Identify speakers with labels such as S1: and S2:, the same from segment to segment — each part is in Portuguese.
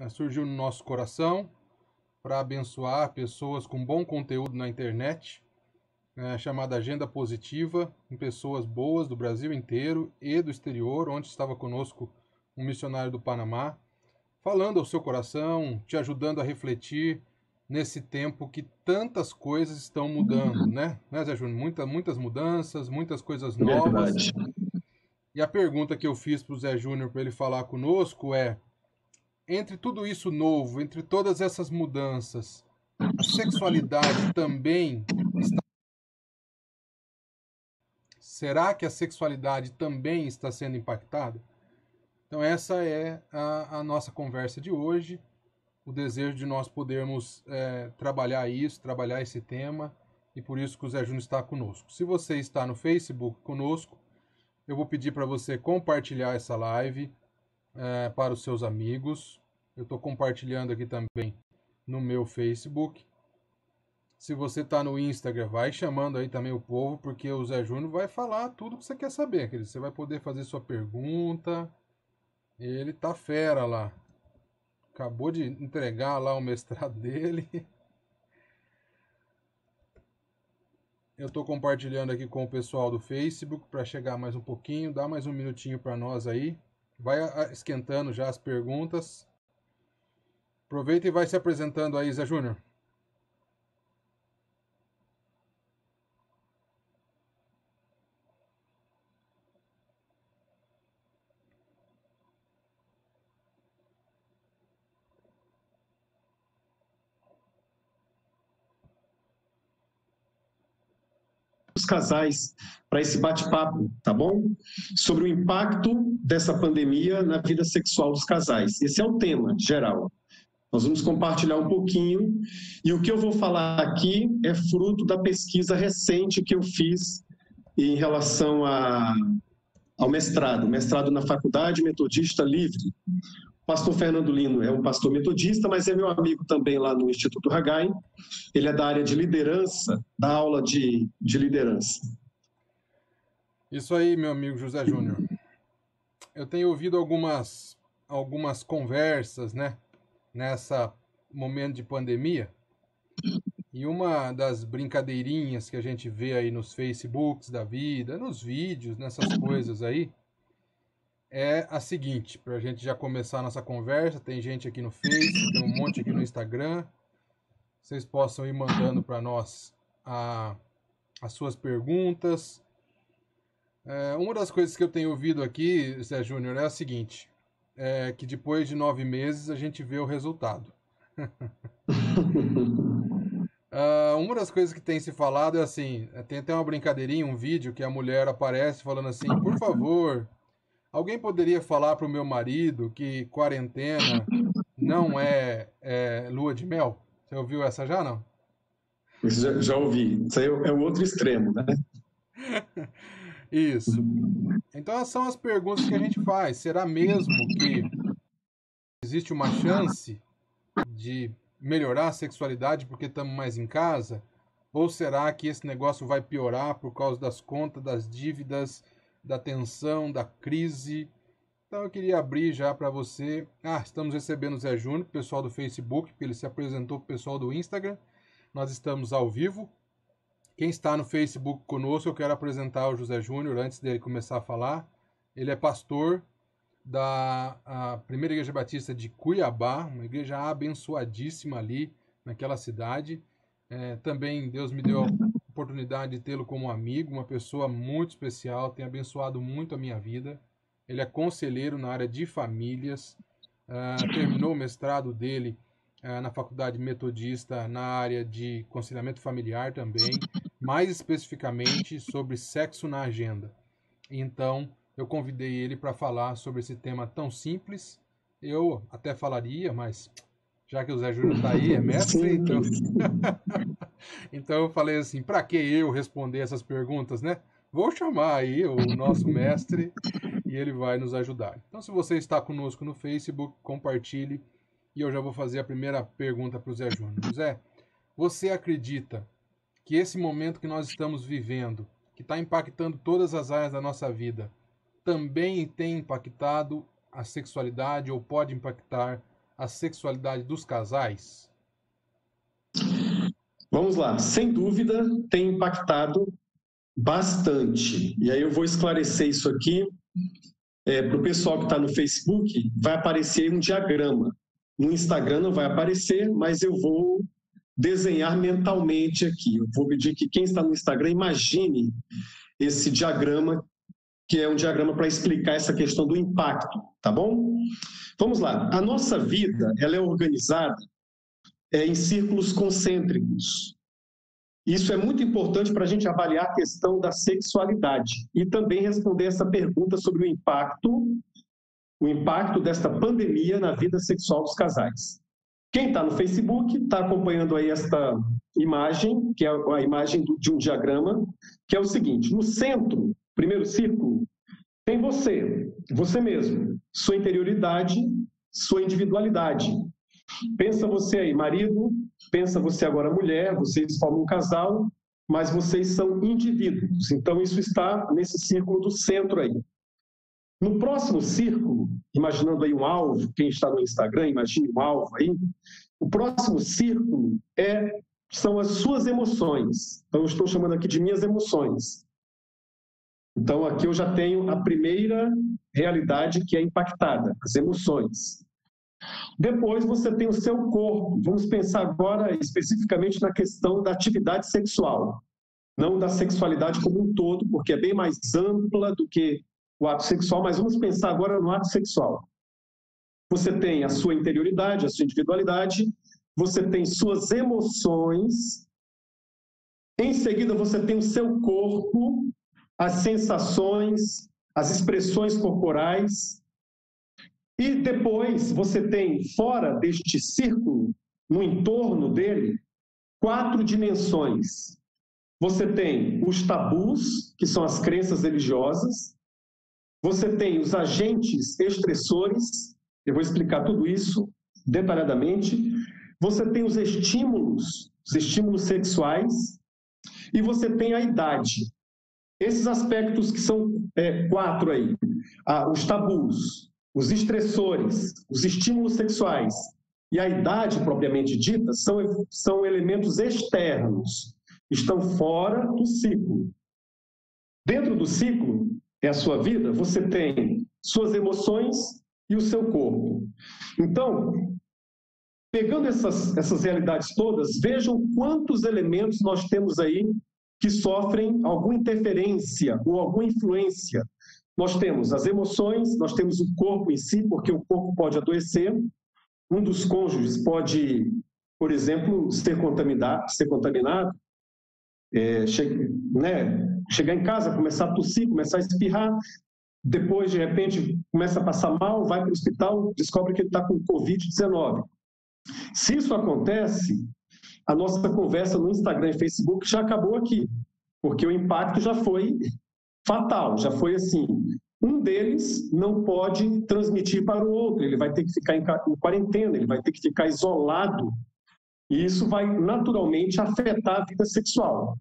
S1: Surgiu no nosso coração para abençoar pessoas com bom conteúdo na internet, chamada Agenda Positiva, com pessoas boas do Brasil inteiro e do exterior, onde estava conosco um missionário do Panamá, falando ao seu coração, te ajudando a refletir nesse tempo que tantas coisas estão mudando, né? Zé Júnior? Muitas mudanças, muitas coisas novas.
S2: Verdade.
S1: E a pergunta que eu fiz para o Zé Júnior para ele falar conosco é: entre tudo isso novo, entre todas essas mudanças, a sexualidade também está... Será que a sexualidade também está sendo impactada? Então essa é a nossa conversa de hoje, o desejo de nós podermos trabalhar isso, trabalhar esse tema, e por isso que o Zé Júnior está conosco. Se você está no Facebook conosco, eu vou pedir para você compartilhar essa live para os seus amigos. Eu estou compartilhando aqui também no meu Facebook. Se você está no Instagram, vai chamando aí também o povo, porque o Zé Júnior vai falar tudo que você quer saber, querido. Você vai poder fazer sua pergunta. Ele tá fera lá. Acabou de entregar lá o mestrado dele. Eu estou compartilhando aqui com o pessoal do Facebook para chegar mais um pouquinho. Dá mais um minutinho para nós aí. Vai esquentando já as perguntas. Aproveita e vai se apresentando aí, Zé Júnior.
S2: Os casais para esse bate-papo, tá bom? Sobre o impacto dessa pandemia na vida sexual dos casais. Esse é o tema geral. Nós vamos compartilhar um pouquinho, e o que eu vou falar aqui é fruto da pesquisa recente que eu fiz em relação ao mestrado na Faculdade Metodista Livre. O pastor Fernando Lino é um pastor metodista, mas é meu amigo também lá no Instituto Haggai. Ele é da área de liderança, da aula de liderança.
S1: Isso aí, meu amigo José Júnior. Eu tenho ouvido algumas conversas, né, nessa momento de pandemia, e uma das brincadeirinhas que a gente vê aí nos Facebooks da vida, nos vídeos, nessas coisas aí, é a seguinte, para a gente já começar a nossa conversa. Tem gente aqui no Face, tem um monte aqui no Instagram. Vocês possam ir mandando para nós as suas perguntas. Uma das coisas que eu tenho ouvido aqui, Zé Júnior, é a seguinte: que depois de 9 meses a gente vê o resultado. Uma das coisas que tem se falado é assim, tem até uma brincadeirinha, um vídeo que a mulher aparece falando assim: por favor, alguém poderia falar para o meu marido que quarentena não é lua de mel? Você ouviu essa já, não?
S2: Já ouvi. Isso aí é o outro extremo, né?
S1: Isso. Então são as perguntas que a gente faz. Será mesmo que existe uma chance de melhorar a sexualidade porque estamos mais em casa? Ou será que esse negócio vai piorar por causa das contas, das dívidas, da tensão, da crise? Então eu queria abrir já para você. Estamos recebendo o Zé Júnior, pessoal do Facebook, porque ele se apresentou para o pessoal do Instagram. Nós estamos ao vivo. Quem está no Facebook conosco, eu quero apresentar o José Júnior antes dele começar a falar. Ele é pastor da Primeira Igreja Batista de Cuiabá, uma igreja abençoadíssima ali naquela cidade. Também Deus me deu a oportunidade de tê-lo como amigo, uma pessoa muito especial, tem abençoado muito a minha vida. Ele é conselheiro na área de famílias, terminou o mestrado dele na Faculdade Metodista na área de aconselhamento familiar também, mais especificamente sobre sexo na agenda. Então, eu convidei ele para falar sobre esse tema tão simples. Eu até falaria, mas já que o Zé Júnior está aí, é mestre, então... então eu falei assim, para que eu responder essas perguntas, né? Vou chamar aí o nosso mestre e ele vai nos ajudar. Então, se você está conosco no Facebook, compartilhe. E eu já vou fazer a primeira pergunta para o Zé Júnior. Zé, você acredita que esse momento que nós estamos vivendo, que está impactando todas as áreas da nossa vida, também tem impactado a sexualidade ou pode impactar a sexualidade dos casais?
S2: Vamos lá, sem dúvida tem impactado bastante. E aí eu vou esclarecer isso aqui para o pessoal que está no Facebook. Vai aparecer um diagrama. No Instagram não vai aparecer, mas eu vou desenhar mentalmente aqui. Eu vou pedir que quem está no Instagram imagine esse diagrama, que é um diagrama para explicar essa questão do impacto, tá bom? Vamos lá. A nossa vida, ela é organizada em círculos concêntricos. Isso é muito importante para a gente avaliar a questão da sexualidade e também responder essa pergunta sobre o impacto desta pandemia na vida sexual dos casais. Quem está no Facebook está acompanhando aí esta imagem, que é a imagem de um diagrama, que é o seguinte: no centro, primeiro círculo, tem você mesmo, sua interioridade, sua individualidade. Pensa você aí, marido, pensa você agora mulher, vocês formam um casal, mas vocês são indivíduos. Então isso está nesse círculo do centro aí. No próximo círculo, imaginando aí um alvo, quem está no Instagram, imagine um alvo aí, o próximo círculo são as suas emoções. Então eu estou chamando aqui de minhas emoções. Então aqui eu já tenho a primeira realidade que é impactada, as emoções. Depois você tem o seu corpo. Vamos pensar agora especificamente na questão da atividade sexual, não da sexualidade como um todo, porque é bem mais ampla do que o ato sexual, mas vamos pensar agora no ato sexual. Você tem a sua interioridade, a sua individualidade, você tem suas emoções, em seguida você tem o seu corpo, as sensações, as expressões corporais, e depois você tem, fora deste círculo, no entorno dele, 4 dimensões. Você tem os tabus, que são as crenças religiosas. Você tem os agentes estressores, eu vou explicar tudo isso detalhadamente. Você tem os estímulos sexuais. E você tem a idade. Esses aspectos que são 4 aí. Os tabus, os estressores, os estímulos sexuais e a idade propriamente dita são elementos externos, estão fora do ciclo. Dentro do ciclo, é a sua vida, você tem suas emoções e o seu corpo. Então, pegando essas realidades todas, vejam quantos elementos nós temos aí que sofrem alguma interferência ou alguma influência. Nós temos as emoções, nós temos o corpo em si, porque o corpo pode adoecer. Um dos cônjuges pode, por exemplo, ser contaminado, chegar em casa, começar a tossir, começar a espirrar, depois, de repente, começa a passar mal, vai para o hospital, descobre que ele está com Covid-19. Se isso acontece, a nossa conversa no Instagram e Facebook já acabou aqui, porque o impacto já foi fatal, já foi assim. Um deles não pode transmitir para o outro, ele vai ter que ficar em quarentena, ele vai ter que ficar isolado, e isso vai naturalmente afetar a vida sexual.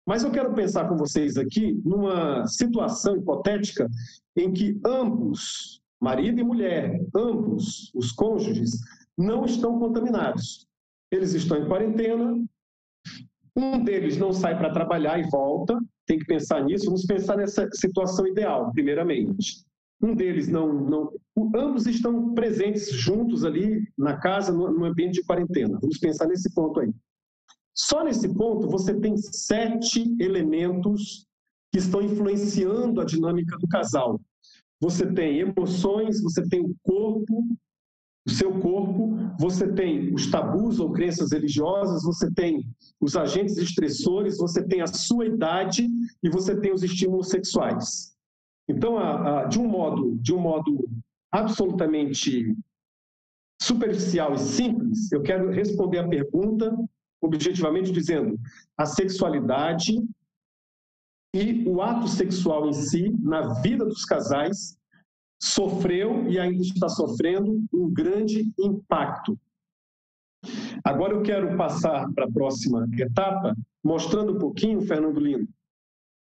S2: Mas eu quero pensar com vocês aqui numa situação hipotética em que ambos, marido e mulher, ambos os cônjuges, não estão contaminados. Eles estão em quarentena, um deles não sai para trabalhar e volta, tem que pensar nisso, vamos pensar nessa situação ideal, primeiramente. Um deles ambos estão presentes juntos ali na casa, no ambiente de quarentena. Vamos pensar nesse ponto aí. Só nesse ponto você tem 7 elementos que estão influenciando a dinâmica do casal. Você tem emoções, você tem o corpo, o seu corpo, você tem os tabus ou crenças religiosas, você tem os agentes estressores, você tem a sua idade e você tem os estímulos sexuais. Então, de um modo absolutamente superficial e simples, eu quero responder a pergunta objetivamente dizendo: a sexualidade e o ato sexual em si, na vida dos casais, sofreu e ainda está sofrendo um grande impacto. Agora eu quero passar para a próxima etapa, mostrando um pouquinho, Fernando Lino,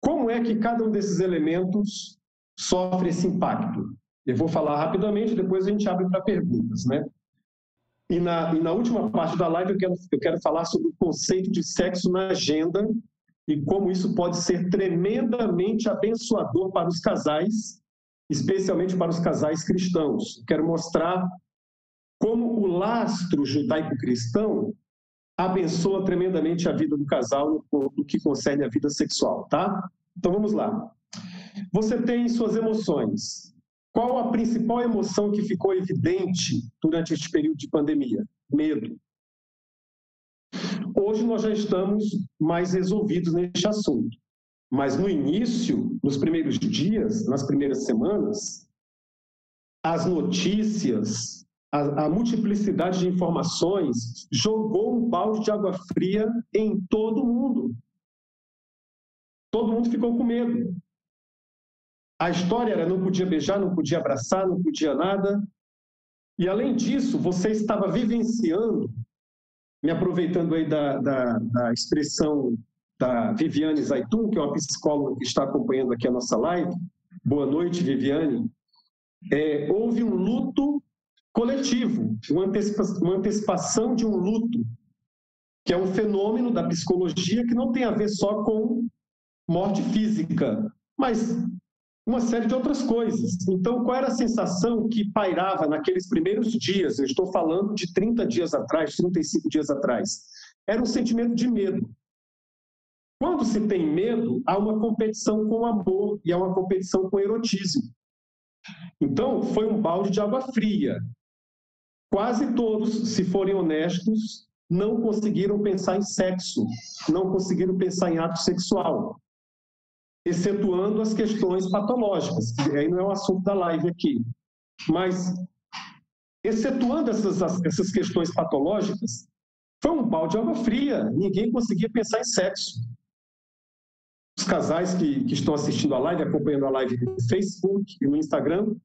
S2: como é que cada um desses elementos sofre esse impacto. Eu vou falar rapidamente, depois a gente abre para perguntas, né? E na última parte da live eu quero falar sobre o conceito de sexo na agenda e como isso pode ser tremendamente abençoador para os casais, especialmente para os casais cristãos. Eu quero mostrar como o lastro judaico-cristão abençoa tremendamente a vida do casal no que concerne a vida sexual, tá? Então vamos lá. Você tem suas emoções. Qual a principal emoção que ficou evidente durante este período de pandemia? Medo. Hoje nós já estamos mais resolvidos neste assunto, mas no início, nos primeiros dias, nas primeiras semanas, as notícias, a multiplicidade de informações jogou um balde de água fria em todo mundo. Todo mundo ficou com medo. A história era não podia beijar, não podia abraçar, não podia nada. E, além disso, você estava vivenciando, me aproveitando aí da expressão da Viviane Zaitun, que é uma psicóloga que está acompanhando aqui a nossa live. Boa noite, Viviane. Houve um luto coletivo, uma antecipação de um luto, que é um fenômeno da psicologia que não tem a ver só com morte física, mas uma série de outras coisas. Então, qual era a sensação que pairava naqueles primeiros dias? Eu estou falando de 30 dias atrás, 35 dias atrás. Era um sentimento de medo. Quando se tem medo, há uma competição com o amor e há uma competição com o erotismo. Então, foi um balde de água fria. Quase todos, se forem honestos, não conseguiram pensar em sexo, não conseguiram pensar em ato sexual, excetuando as questões patológicas, que aí não é o assunto da live aqui. Mas, excetuando essas questões patológicas, foi um balde de água fria, ninguém conseguia pensar em sexo. Os casais que estão assistindo a live, acompanhando a live no Facebook e no Instagram,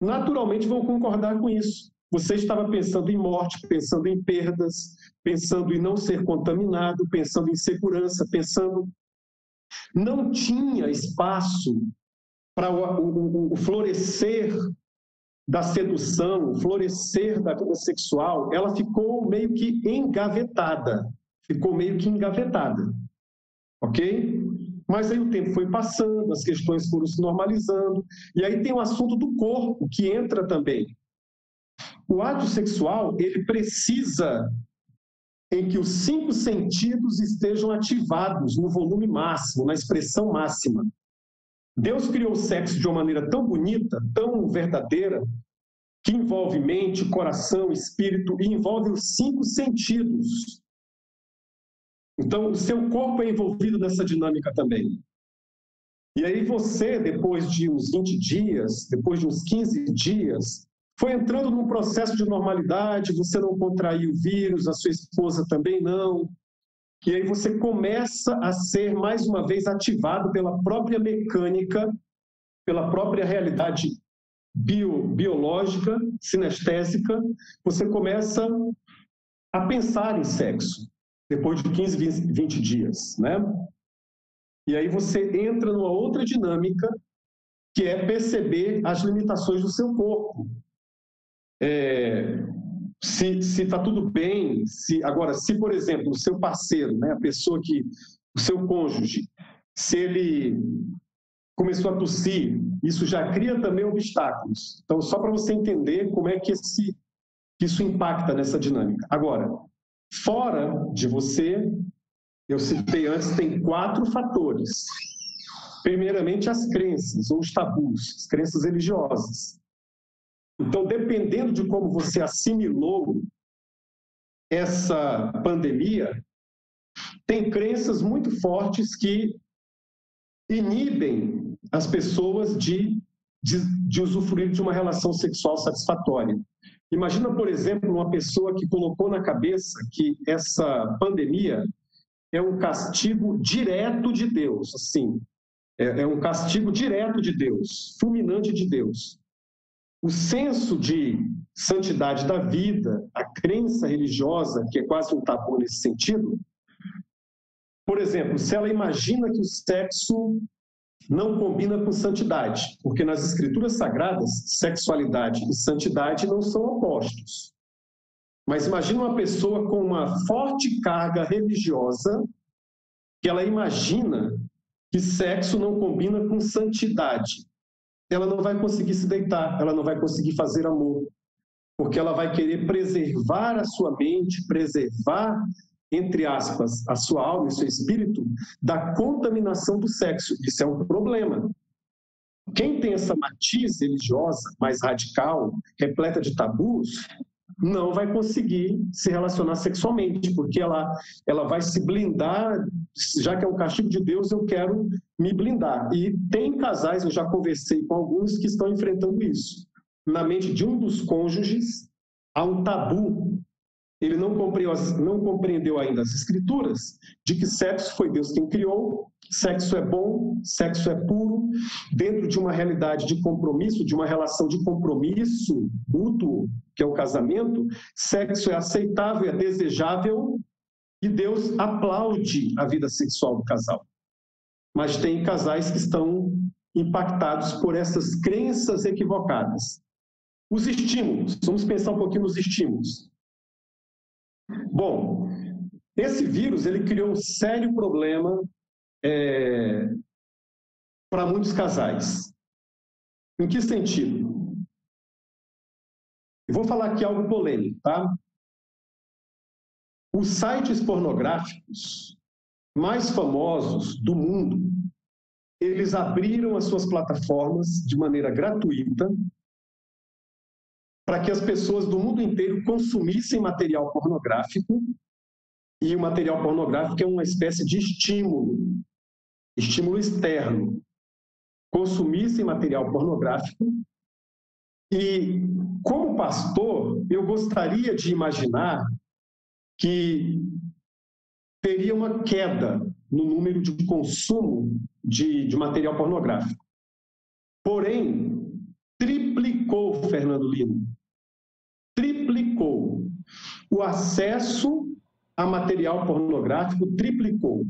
S2: naturalmente vão concordar com isso. Você estava pensando em morte, pensando em perdas, pensando em não ser contaminado, pensando em segurança, pensando... Não tinha espaço para o florescer da sedução, o florescer da vida sexual. Ela ficou meio que engavetada. Ok? Mas aí o tempo foi passando, as questões foram se normalizando, e aí tem o assunto do corpo, que entra também. O ato sexual, ele precisa em que os 5 sentidos estejam ativados no volume máximo, na expressão máxima. Deus criou o sexo de uma maneira tão bonita, tão verdadeira, que envolve mente, coração, espírito, e envolve os 5 sentidos. Então, o seu corpo é envolvido nessa dinâmica também. E aí você, depois de uns 20 dias, depois de uns 15 dias, foi entrando num processo de normalidade, você não contraiu o vírus, a sua esposa também não. E aí você começa a ser, mais uma vez, ativado pela própria mecânica, pela própria realidade biológica, sinestésica, você começa a pensar em sexo, depois de 15, 20 dias, né? E aí você entra numa outra dinâmica, que é perceber as limitações do seu corpo. Se está tudo bem, agora, se, por exemplo, o seu parceiro, né, a pessoa o seu cônjuge, se ele começou a tossir, isso já cria também obstáculos. Então, só para você entender como é que isso impacta nessa dinâmica. Agora, fora de você, eu citei antes, tem 4 fatores. Primeiramente, as crenças, ou os tabus, as crenças religiosas. Então, dependendo de como você assimilou essa pandemia, tem crenças muito fortes que inibem as pessoas de usufruir de uma relação sexual satisfatória. Imagina, por exemplo, uma pessoa que colocou na cabeça que essa pandemia é um castigo direto de Deus, assim, é um castigo direto de Deus, fulminante de Deus. O senso de santidade da vida, a crença religiosa, que é quase um tabu nesse sentido, por exemplo, se ela imagina que o sexo não combina com santidade, porque nas escrituras sagradas, sexualidade e santidade não são opostos. Mas imagina uma pessoa com uma forte carga religiosa, que ela imagina que sexo não combina com santidade. Ela não vai conseguir se deitar, ela não vai conseguir fazer amor, porque ela vai querer preservar a sua mente, preservar, entre aspas, a sua alma e seu espírito da contaminação do sexo. Isso é um problema. Quem tem essa matiz religiosa mais radical, repleta de tabus, não vai conseguir se relacionar sexualmente, porque ela vai se blindar, já que é um castigo de Deus, eu quero me blindar. E tem casais, eu já conversei com alguns, que estão enfrentando isso. Na mente de um dos cônjuges, há um tabu. Ele não compreendeu ainda as escrituras, de que sexo foi Deus quem criou, sexo é bom, sexo é puro, dentro de uma realidade de compromisso, de uma relação de compromisso mútuo, que é o casamento, sexo é aceitável, é desejável, e Deus aplaude a vida sexual do casal. Mas tem casais que estão impactados por essas crenças equivocadas. Os estímulos, vamos pensar um pouquinho nos estímulos. Bom, esse vírus, ele criou um sério problema para muitos casais. Em que sentido? Eu vou falar aqui algo polêmico, tá? Os sites pornográficos mais famosos do mundo, eles abriram as suas plataformas de maneira gratuita para que as pessoas do mundo inteiro consumissem material pornográfico, e o material pornográfico é uma espécie de estímulo externo. Consumissem material pornográfico, e como pastor, eu gostaria de imaginar que teria uma queda no número de consumo de material pornográfico. Porém, triplicou, Fernando Lino, triplicou. O acesso a material pornográfico triplicou.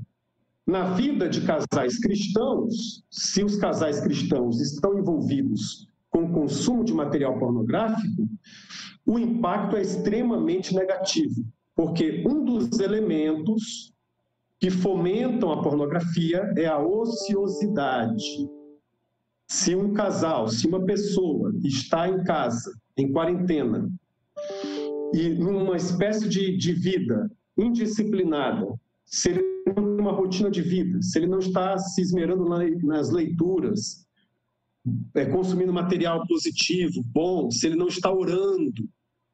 S2: Na vida de casais cristãos, se os casais cristãos estão envolvidos com o consumo de material pornográfico, o impacto é extremamente negativo, porque um dos elementos que fomentam a pornografia é a ociosidade. Se um casal, se uma pessoa está em casa, em quarentena, e numa espécie de vida indisciplinada, se ele não tem uma rotina de vida, se ele não está se esmerando nas leituras, consumindo material positivo, bom, se ele não está orando,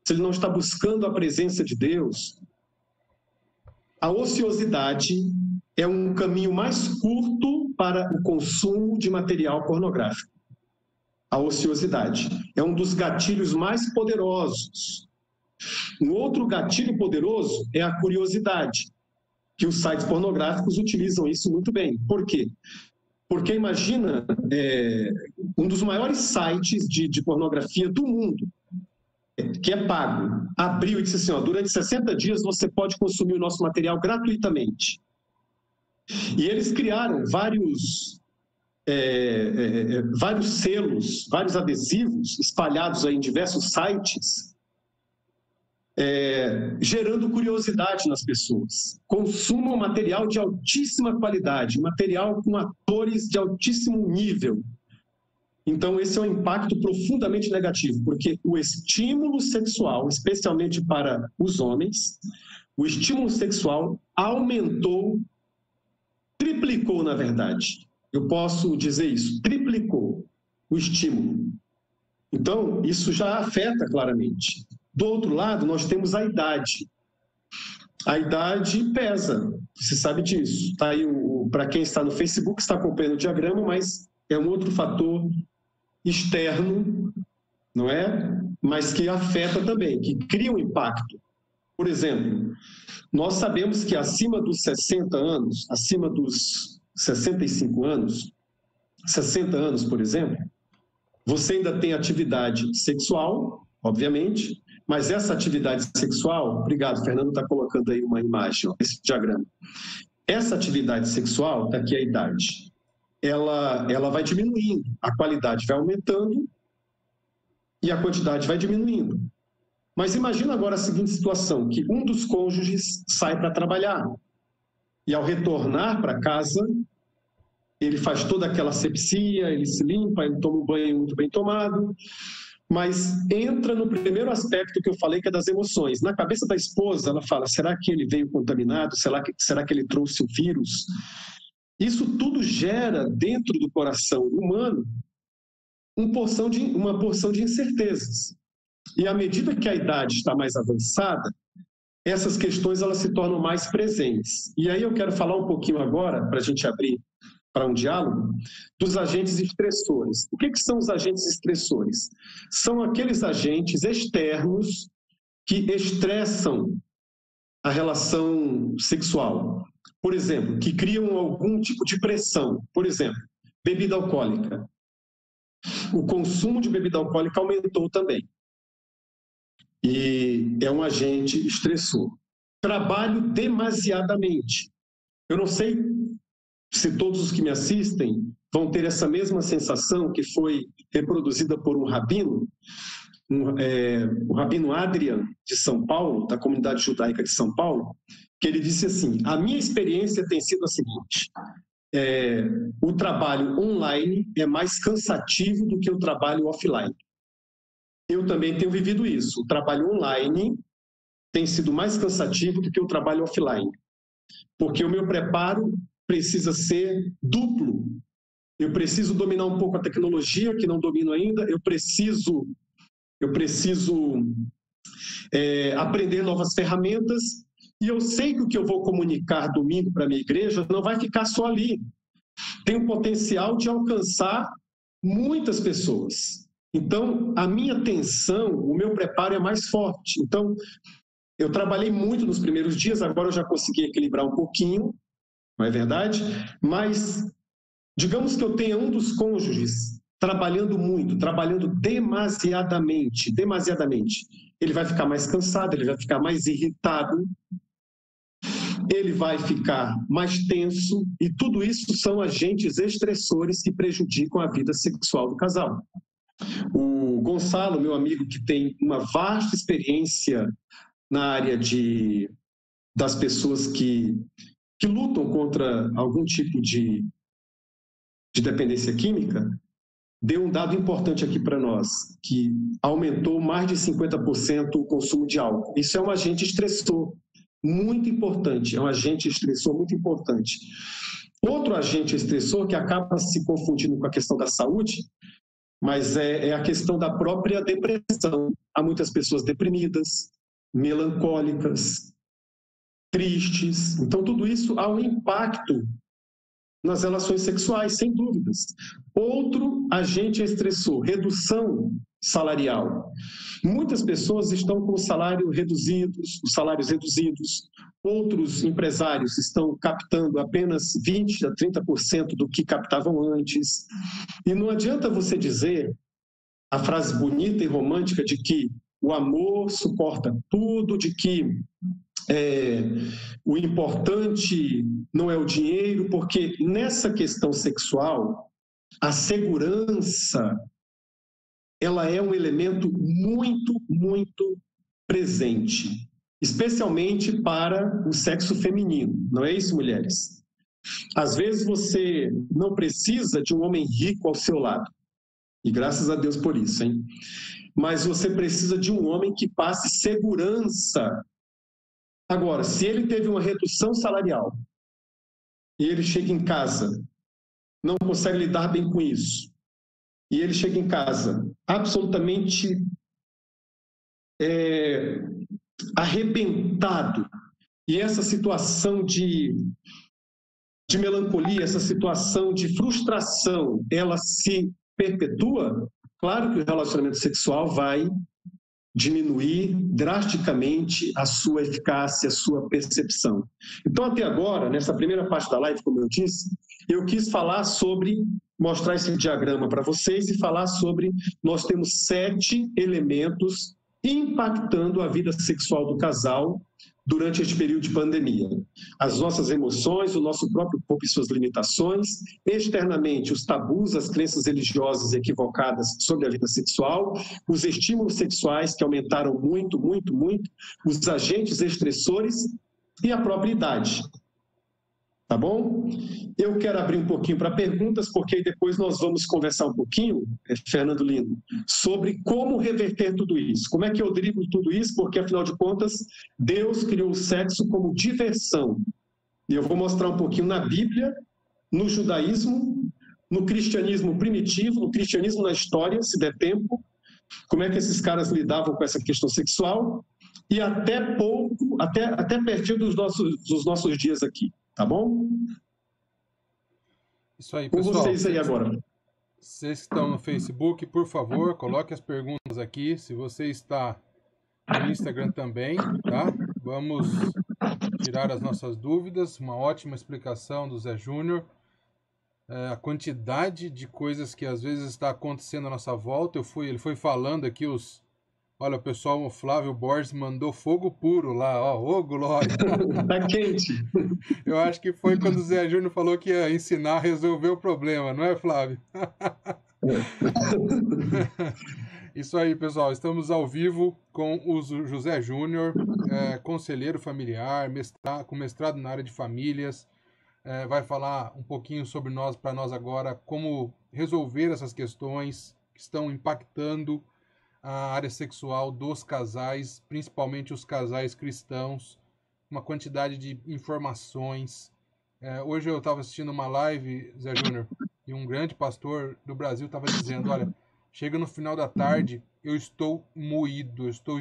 S2: se ele não está buscando a presença de Deus, a ociosidade é um caminho mais curto para o consumo de material pornográfico. A ociosidade é um dos gatilhos mais poderosos. Um outro gatilho poderoso é a curiosidade, que os sites pornográficos utilizam isso muito bem. Por quê? Porque imagina, um dos maiores sites de pornografia do mundo, que é pago, abriu e disse assim, durante 60 dias você pode consumir o nosso material gratuitamente. E eles criaram vários selos, vários adesivos espalhados aí em diversos sites, gerando curiosidade nas pessoas. Consumam material de altíssima qualidade, material com atores de altíssimo nível. Então, esse é um impacto profundamente negativo, porque o estímulo sexual, especialmente para os homens, o estímulo sexual aumentou, triplicou, na verdade. Eu posso dizer isso, triplicou o estímulo. Então, isso já afeta claramente. Do outro lado, nós temos a idade. A idade pesa, você sabe disso. Tá aí para quem está no Facebook, está acompanhando o diagrama, mas é um outro fator externo, não é? Mas que afeta também, que cria um impacto. Por exemplo, nós sabemos que acima dos 60 anos, acima dos 65 anos, 60 anos, por exemplo, você ainda tem atividade sexual, obviamente, mas essa atividade sexual, obrigado, Fernando está colocando aí uma imagem, esse diagrama. Essa atividade sexual, está aqui a idade. ela vai diminuindo, a qualidade vai aumentando e a quantidade vai diminuindo. Mas imagina agora a seguinte situação, que um dos cônjuges sai para trabalhar e ao retornar para casa, ele faz toda aquela asepsia, ele se limpa, ele toma um banho muito bem tomado, mas entra no primeiro aspecto que eu falei, que é das emoções. Na cabeça da esposa, ela fala, será que ele veio contaminado? Será que ele trouxe o vírus? Isso tudo gera dentro do coração humano uma porção de incertezas. E à medida que a idade está mais avançada, essas questões elas se tornam mais presentes. E aí eu quero falar um pouquinho agora, para a gente abrir para um diálogo, dos agentes estressores. O que são os agentes estressores? São aqueles agentes externos que estressam a relação sexual. Por exemplo, que criam algum tipo de pressão. Por exemplo, bebida alcoólica. O consumo de bebida alcoólica aumentou também. E é um agente estressor. Trabalho demasiadamente. Eu não sei se todos os que me assistem vão ter essa mesma sensação que foi reproduzida por um rabino, o rabino Adrian, de São Paulo, da comunidade judaica de São Paulo, que ele disse assim, a minha experiência tem sido a seguinte, o trabalho online é mais cansativo do que o trabalho offline. Eu também tenho vivido isso, o trabalho online tem sido mais cansativo do que o trabalho offline, porque o meu preparo precisa ser duplo. Eu preciso dominar um pouco a tecnologia, que não domino ainda, eu preciso aprender novas ferramentas, e eu sei que o que eu vou comunicar domingo para a minha igreja não vai ficar só ali. Tem o potencial de alcançar muitas pessoas. Então, a minha atenção, o meu preparo é mais forte. Então, eu trabalhei muito nos primeiros dias, agora eu já consegui equilibrar um pouquinho, não é verdade? Mas, digamos que eu tenha um dos cônjuges trabalhando muito, trabalhando demasiadamente. Ele vai ficar mais cansado, ele vai ficar mais irritado, ele vai ficar mais tenso, e tudo isso são agentes estressores que prejudicam a vida sexual do casal. O Gonçalo, meu amigo, que tem uma vasta experiência na área das pessoas que lutam contra algum tipo de dependência química, deu um dado importante aqui para nós, que aumentou mais de 50% o consumo de álcool. Isso é um agente estressor muito importante, é um agente estressor muito importante. Outro agente estressor que acaba se confundindo com a questão da saúde, mas é a questão da própria depressão. Há muitas pessoas deprimidas, melancólicas, tristes. Então, tudo isso há um impacto nas relações sexuais, sem dúvidas. Outro agente estressor, redução salarial. Muitas pessoas estão com os salários reduzidos, outros empresários estão captando apenas 20% a 30% do que captavam antes. E não adianta você dizer a frase bonita e romântica de que o amor suporta tudo, de que o importante não é o dinheiro, porque nessa questão sexual, a segurança, ela é um elemento muito, muito presente, especialmente para o sexo feminino, não é isso, mulheres? Às vezes você não precisa de um homem rico ao seu lado, e graças a Deus por isso, hein? Mas você precisa de um homem que passe segurança. Agora, se ele teve uma redução salarial e ele chega em casa, não consegue lidar bem com isso, e ele chega em casa absolutamente arrebentado, e essa situação de melancolia, essa situação de frustração, ela se perpetua, claro que o relacionamento sexual vai diminuir drasticamente a sua eficácia, a sua percepção. Então, até agora, nessa primeira parte da live, como eu disse, eu quis falar sobre, mostrar esse diagrama para vocês e falar sobre, nós temos 7 elementos impactando a vida sexual do casal durante este período de pandemia. As nossas emoções, o nosso próprio corpo e suas limitações, externamente os tabus, as crenças religiosas equivocadas sobre a vida sexual, os estímulos sexuais que aumentaram muito, muito, muito, os agentes estressores e a própria idade. Tá bom? Eu quero abrir um pouquinho para perguntas, porque aí depois nós vamos conversar um pouquinho, Fernando Lino, sobre como reverter tudo isso. Como é que eu driblo tudo isso? Porque, afinal de contas, Deus criou o sexo como diversão. E eu vou mostrar um pouquinho na Bíblia, no judaísmo, no cristianismo primitivo, no cristianismo na história, se der tempo, como é que esses caras lidavam com essa questão sexual, e até pertinho dos nossos dias aqui. Tá bom?
S1: Isso aí, pessoal.
S2: Com vocês aí agora.
S1: Vocês que estão no Facebook, por favor, coloque as perguntas aqui. Se você está no Instagram também, tá? Vamos tirar as nossas dúvidas. Uma ótima explicação do Zé Júnior. A quantidade de coisas que às vezes está acontecendo à nossa volta. Ele foi falando aqui Olha, o pessoal, o Flávio Borges mandou fogo puro lá, ó. Ô, glória!
S2: Tá quente.
S1: Eu acho que foi quando o Zé Júnior falou que ia ensinar a resolver o problema, não é, Flávio? Isso aí, pessoal. Estamos ao vivo com o José Júnior, conselheiro familiar, com mestrado na área de famílias. Vai falar um pouquinho sobre para nós agora, como resolver essas questões que estão impactando a área sexual dos casais, principalmente os casais cristãos, uma quantidade de informações. Hoje eu estava assistindo uma live, Zé Júnior, e um grande pastor do Brasil estava dizendo, olha, chega no final da tarde, eu estou moído, eu estou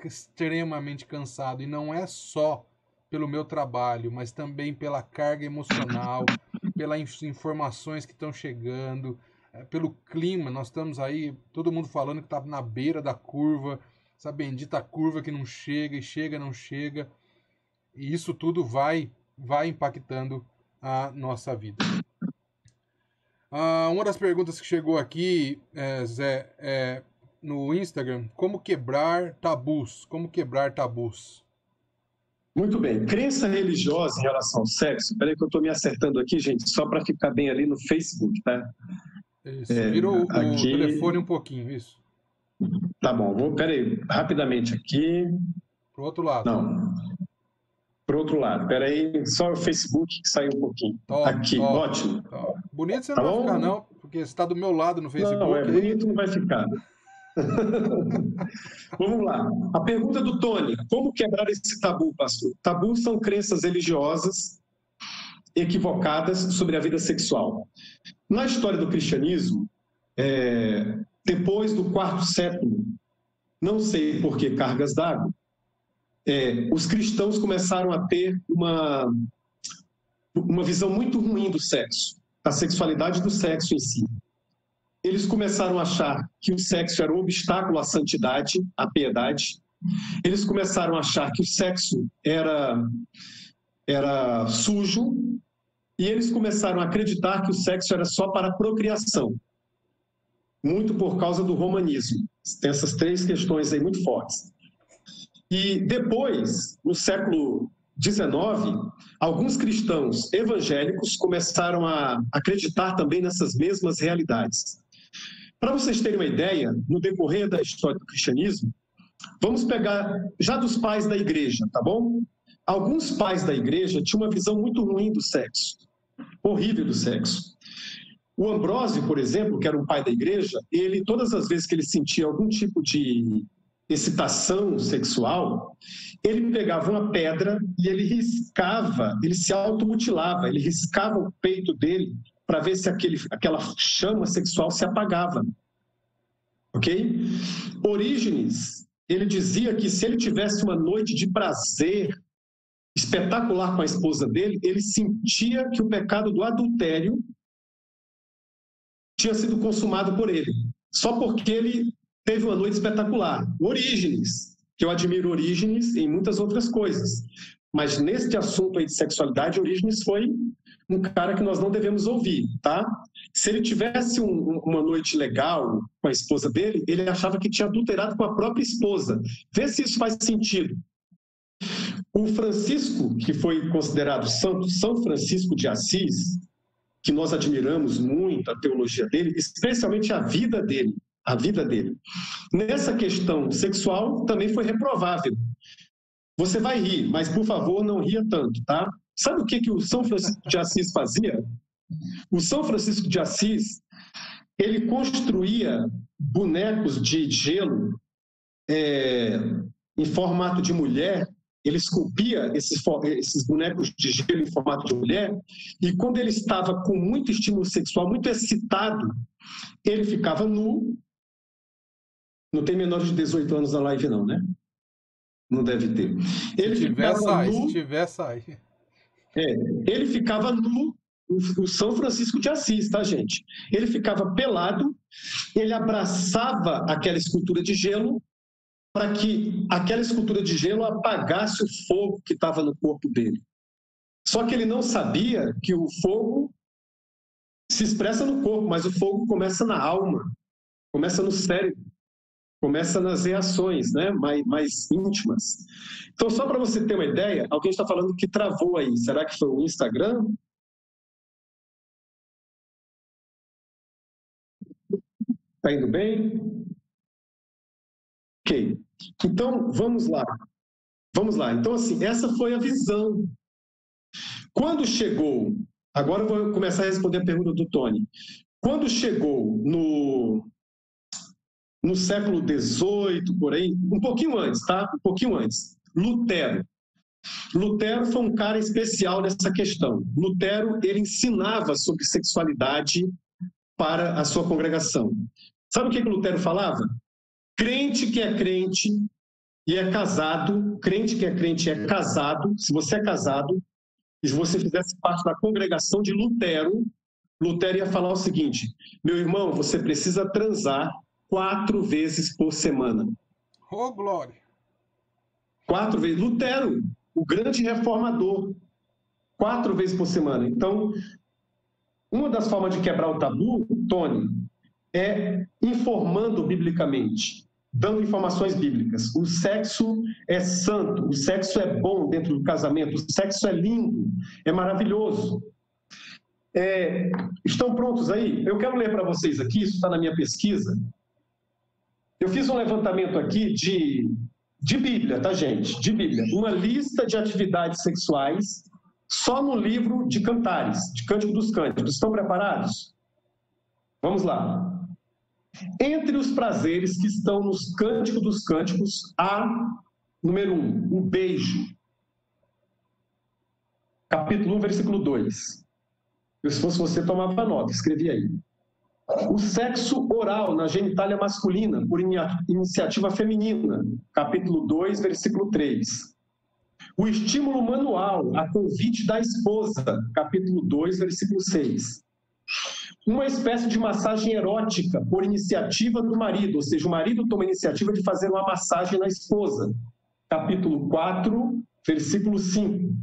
S1: extremamente cansado, e não é só pelo meu trabalho, mas também pela carga emocional, pelas informações que estão chegando, pelo clima. Nós estamos aí, todo mundo falando que está na beira da curva, essa bendita curva que não chega, e chega, não chega, e isso tudo vai impactando a nossa vida. Uma das perguntas que chegou aqui, Zé, no Instagram, como quebrar tabus? Como quebrar tabus?
S2: Muito bem. Crença religiosa em relação ao sexo, peraí que eu estou me acertando aqui, gente, só para ficar bem ali no Facebook, tá?
S1: Isso, vira o telefone um pouquinho, isso.
S2: Tá bom, peraí, rapidamente aqui.
S1: Pro outro lado.
S2: Não, pro outro lado, peraí, só o Facebook que saiu um pouquinho. Aqui, ótimo.
S1: Bonito você não vai ficar, não, porque você está do meu lado no Facebook.
S2: Não, bonito não vai ficar. Vamos lá. A pergunta do Tony: como quebrar esse tabu, pastor? Tabus são crenças religiosas equivocadas sobre a vida sexual. Na história do cristianismo, depois do quarto século, não sei por que cargas d'água, os cristãos começaram a ter uma visão muito ruim do sexo, da sexualidade do sexo em si. Eles começaram a achar que o sexo era um obstáculo à santidade, à piedade. Eles começaram a achar que o sexo era sujo, e eles começaram a acreditar que o sexo era só para a procriação, muito por causa do romanismo. Tem essas três questões aí muito fortes. E depois, no século XIX, alguns cristãos evangélicos começaram a acreditar também nessas mesmas realidades. Para vocês terem uma ideia, no decorrer da história do cristianismo, vamos pegar já dos pais da igreja, tá bom? Alguns pais da igreja tinham uma visão muito ruim do sexo, horrível do sexo. O Ambrósio, por exemplo, que era um pai da igreja, ele, todas as vezes que ele sentia algum tipo de excitação sexual, ele pegava uma pedra e ele riscava, ele se automutilava, ele riscava o peito dele para ver se aquela chama sexual se apagava. Ok? Orígenes, ele dizia que se ele tivesse uma noite de prazer espetacular com a esposa dele, ele sentia que o pecado do adultério tinha sido consumado por ele, só porque ele teve uma noite espetacular. Orígenes, que eu admiro Orígenes em muitas outras coisas, Mas neste assunto aí de sexualidade, Orígenes foi um cara que nós não devemos ouvir, tá? Se ele tivesse uma noite legal com a esposa dele, ele achava que tinha adulterado com a própria esposa. Vê se isso faz sentido. O Francisco, que foi considerado santo, São Francisco de Assis, que nós admiramos muito a teologia dele, especialmente a vida dele. Nessa questão sexual, também foi reprovável. Você vai rir, mas, por favor, não ria tanto, tá? Sabe o que o São Francisco de Assis fazia? O São Francisco de Assis, ele construía bonecos de gelo em formato de mulher. Ele esculpia esses bonecos de gelo em formato de mulher, e quando ele estava com muito estímulo sexual, muito excitado, ele ficava nu. Não tem menor de 18 anos na live não, né? Não deve ter.
S1: Se tiver, sai.
S2: Ele ficava nu, o São Francisco de Assis, tá, gente? Ele ficava pelado, ele abraçava aquela escultura de gelo para que aquela escultura de gelo apagasse o fogo que estava no corpo dele. Só que ele não sabia que o fogo se expressa no corpo, mas o fogo começa na alma, começa no cérebro, começa nas reações, né, mais íntimas. Então, só para você ter uma ideia, alguém está falando que travou aí. Será que foi o Instagram? Está indo bem? Ok. Então, vamos lá. Então, assim, essa foi a visão. Quando chegou... Agora eu vou começar a responder a pergunta do Tony. Quando chegou no século XVIII, por aí, um pouquinho antes, tá? Um pouquinho antes. Lutero foi um cara especial nessa questão. Lutero, ele ensinava sobre sexualidade para a sua congregação. Sabe o que Lutero falava? Crente que é crente e é casado, crente que é crente e é casado, se você é casado, e se você fizesse parte da congregação de Lutero, Lutero ia falar o seguinte: meu irmão, você precisa transar 4 vezes por semana.
S1: Oh, glória!
S2: 4 vezes. Lutero, o grande reformador, 4 vezes por semana. Então, uma das formas de quebrar o tabu, Tony, é informando biblicamente, dando informações bíblicas. O sexo é santo, o sexo é bom dentro do casamento, o sexo é lindo, é maravilhoso. Estão prontos aí? Eu quero ler para vocês aqui, isso está na minha pesquisa. Eu fiz um levantamento aqui de Bíblia, tá, gente? De Bíblia. Uma lista de atividades sexuais só no livro de Cantares, de Cântico dos Cânticos. Estão preparados? Vamos lá. Entre os prazeres que estão nos Cânticos dos Cânticos, há, número 1, o beijo. Capítulo 1, versículo 2. Se fosse você, tomava nota, escrevia aí. O sexo oral na genitália masculina, por iniciativa feminina. Capítulo 2, versículo 3. O estímulo manual, a convite da esposa. Capítulo 2, versículo 6. Uma espécie de massagem erótica por iniciativa do marido, ou seja, o marido toma a iniciativa de fazer uma massagem na esposa. Capítulo 4, versículo 5.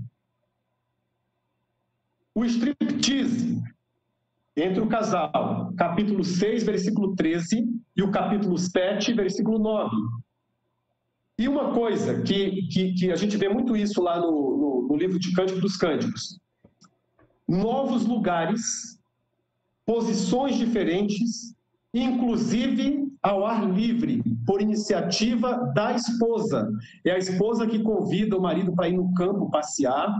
S2: O striptease entre o casal, capítulo 6, versículo 13, e o capítulo 7, versículo 9. E uma coisa que a gente vê muito isso lá no livro de Cântico dos Cânticos. Novos lugares, posições diferentes, inclusive ao ar livre, por iniciativa da esposa. É a esposa que convida o marido para ir no campo passear,